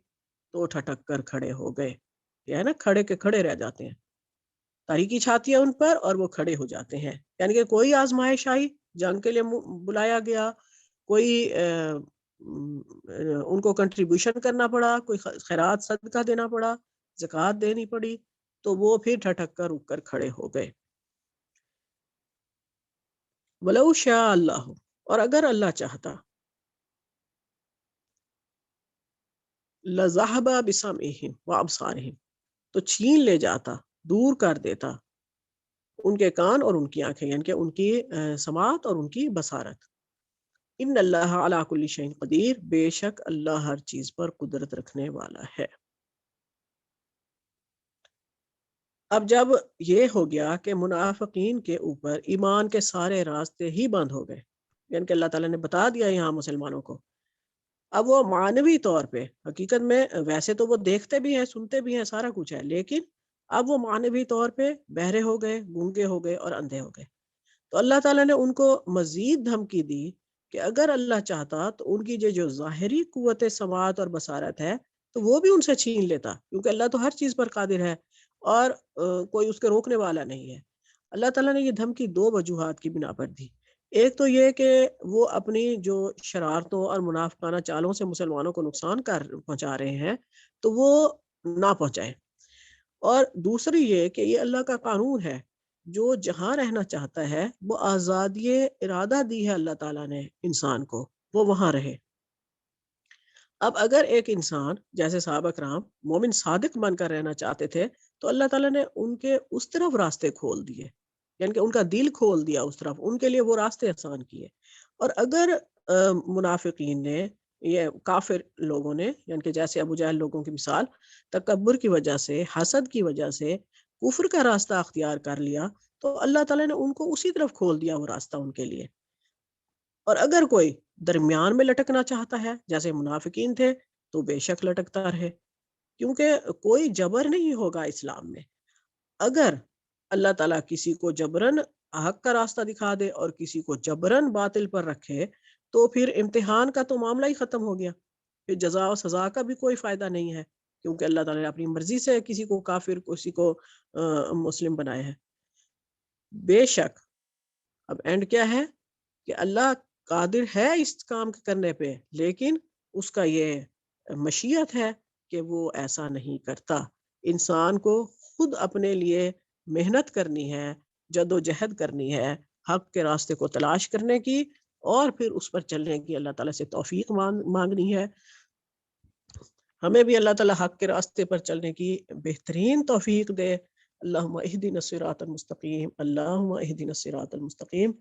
تو ٹھٹک کر کھڑے ہو گئے. یہ ہے نا، کھڑے کے کھڑے رہ جاتے ہیں، تاریکی چھاتی ہے ان پر اور وہ کھڑے ہو جاتے ہیں. یعنی کہ کوئی آزمائش آئی، جنگ کے لیے بلایا گیا، کوئی ان کو کنٹریبیوشن کرنا پڑا، کوئی خیرات صدقہ دینا پڑا، زکوٰۃ دینی پڑی، تو وہ پھر ٹھٹک کر رک کر کھڑے ہو گئے. وَلَوْ شَاءَ اللَّهُ، اور اگر اللہ چاہتا، لَذَهَبَ بِسَمْعِهِمْ وَأَبْصَارِهِمْ، تو چھین لے جاتا، دور کر دیتا ان کے کان اور ان کی آنکھیں، یعنی کہ ان کی سماعت اور ان کی بصارت. ان اللہ علی کل شیء قدیر، بے شک اللہ ہر چیز پر قدرت رکھنے والا ہے. اب جب یہ ہو گیا کہ منافقین کے اوپر ایمان کے سارے راستے ہی بند ہو گئے، یعنی کہ اللہ تعالیٰ نے بتا دیا یہاں مسلمانوں کو، اب وہ معنوی طور پہ حقیقت میں ویسے تو وہ دیکھتے بھی ہیں، سنتے بھی ہیں، سارا کچھ ہے، لیکن اب وہ معنوی طور پہ بہرے ہو گئے، گونگے ہو گئے اور اندھے ہو گئے۔ تو اللہ تعالیٰ نے ان کو مزید دھمکی دی کہ اگر اللہ چاہتا تو ان کی جو ظاہری قوت سماعت اور بصارت ہے تو وہ بھی ان سے چھین لیتا، کیونکہ اللہ تو ہر چیز پر قادر ہے اور کوئی اس کے روکنے والا نہیں ہے۔ اللہ تعالیٰ نے یہ دھمکی دو وجوہات کی بنا پر دی۔ ایک تو یہ کہ وہ اپنی جو شرارتوں اور منافقانہ چالوں سے مسلمانوں کو نقصان پہنچا رہے ہیں تو وہ نہ پہنچائیں، اور دوسری یہ کہ یہ اللہ کا قانون ہے، جو جہاں رہنا چاہتا ہے وہ آزادی ارادہ دی ہے اللہ تعالیٰ نے انسان کو، وہ وہاں رہے۔ اب اگر ایک انسان جیسے صحابہ کرام مومن صادق بن کر رہنا چاہتے تھے تو اللہ تعالیٰ نے ان کے اس طرف راستے کھول دیے، یعنی کہ ان کا دل کھول دیا اس طرف، ان کے لیے وہ راستے آسان کیے۔ اور اگر منافقین نے، یہ کافر لوگوں نے، یعنی کہ جیسے ابو جہل لوگوں کی مثال، تکبر کی وجہ سے، حسد کی وجہ سے کفر کا راستہ اختیار کر لیا تو اللہ تعالیٰ نے ان کو اسی طرف کھول دیا وہ راستہ ان کے لیے۔ اور اگر کوئی درمیان میں لٹکنا چاہتا ہے جیسے منافقین تھے تو بے شک لٹکتا رہے، کیونکہ کوئی جبر نہیں ہوگا اسلام میں۔ اگر اللہ تعالیٰ کسی کو جبرن حق کا راستہ دکھا دے اور کسی کو جبرن باطل پر رکھے تو پھر امتحان کا تو معاملہ ہی ختم ہو گیا، پھر جزا و سزا کا بھی کوئی فائدہ نہیں ہے، کیونکہ اللہ تعالیٰ نے اپنی مرضی سے کسی کو کافر، کسی کو مسلم بنائے ہیں۔ بے شک اب اینڈ کیا ہے کہ اللہ قادر ہے اس کام کرنے پہ، لیکن اس کا یہ مشیت ہے کہ وہ ایسا نہیں کرتا۔ انسان کو خود اپنے لیے محنت کرنی ہے، جد و جہد کرنی ہے، حق کے راستے کو تلاش کرنے کی اور پھر اس پر چلنے کی اللہ تعالیٰ سے توفیق مانگنی ہے۔ ہمیں بھی اللہ تعالیٰ حق کے راستے پر چلنے کی بہترین توفیق دے۔ اللہم اہدنا الصراط المستقیم، اللہم اہدنا الصراط المستقیم۔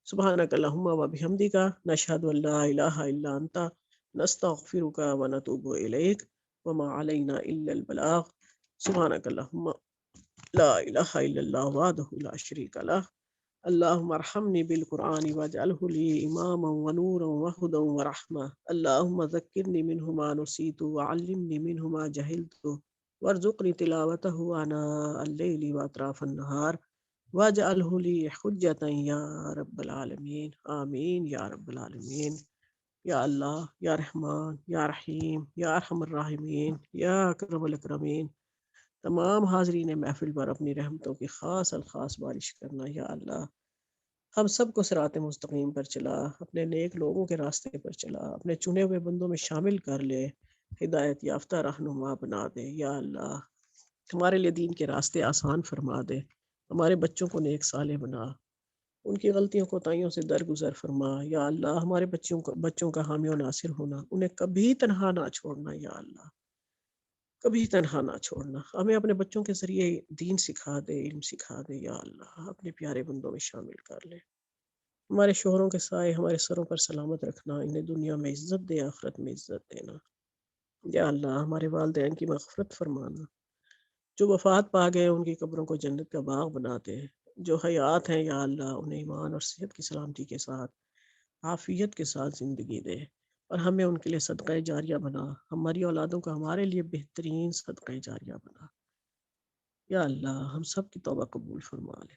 سبحانک اللہم و بحمدک، نشہد ان لا الہ الا انت، نستغفرک و نتوب الیک، وما علینا الا البلاغ۔ سبحانک اللہم لا الہ الا اللہ وحدہ لا شریک لہ، اللہم ارحمنی بالقرآن واجعلہ لی اماما ونورا وہدا ورحمہ، اللہم ذکرنی منہ ما نسیت وعلمنی منہ ما جہلت وارزقنی تلاوتہ آناء اللیل واطراف النہار واجعلہ لی حجتا یا رب العالمین، آمین یا رب العالمین۔ یا اللہ، یا رحمان، یا رحیم، یا ارحم الراحمین، یا اکرم الاکرمین، تمام حاضرین محفل پر اپنی رحمتوں کی خاص الخاص بارش کرنا۔ یا اللہ ہم سب کو صراط مستقیم پر چلا، اپنے نیک لوگوں کے راستے پر چلا، اپنے چنے ہوئے بندوں میں شامل کر لے، ہدایت یافتہ رہنما بنا دے۔ یا اللہ ہمارے لیے دین کے راستے آسان فرما دے، ہمارے بچوں کو نیک صالح بنا، ان کی غلطیوں کوتاہیوں سے درگزر فرما۔ یا اللہ ہمارے بچوں کا حامی و ناصر ہونا، انہیں کبھی تنہا نہ چھوڑنا۔ یا اللہ کبھی تنہا نہ چھوڑنا، ہمیں اپنے بچوں کے ذریعے دین سکھا دے، علم سکھا دے۔ یا اللہ اپنے پیارے بندوں میں شامل کر لے، ہمارے شوہروں کے سائے ہمارے سروں پر سلامت رکھنا، انہیں دنیا میں عزت دے، آخرت میں عزت دینا۔ یا اللہ ہمارے والدین کی مغفرت فرمانا، جو وفات پا گئے ان کی قبروں کو جنت کا باغ بنا دے، جو حیات ہیں یا اللہ انہیں ایمان اور صحت کی سلامتی کے ساتھ، عافیت کے ساتھ زندگی دے، اور ہمیں ان کے لیے صدقہ جاریہ بنا، ہماری اولادوں کا ہمارے لیے بہترین صدقہ جاریہ بنا۔ یا اللہ ہم سب کی توبہ قبول فرما لے۔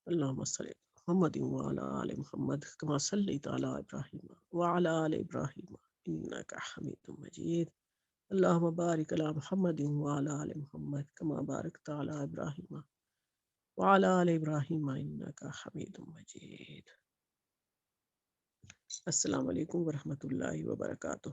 اللہم صلی محمد وعلی آل محمد کما صلیت علی ابراہیم وعلی آل ابراہیم انک حمید مجید۔ اللہم بارک علی محمد وعلی آل محمد کما بارکت علی ابراہیم وعلی آل ابراہیم انک حمید مجید۔ السلام علیکم ورحمۃ اللہ وبرکاتہ۔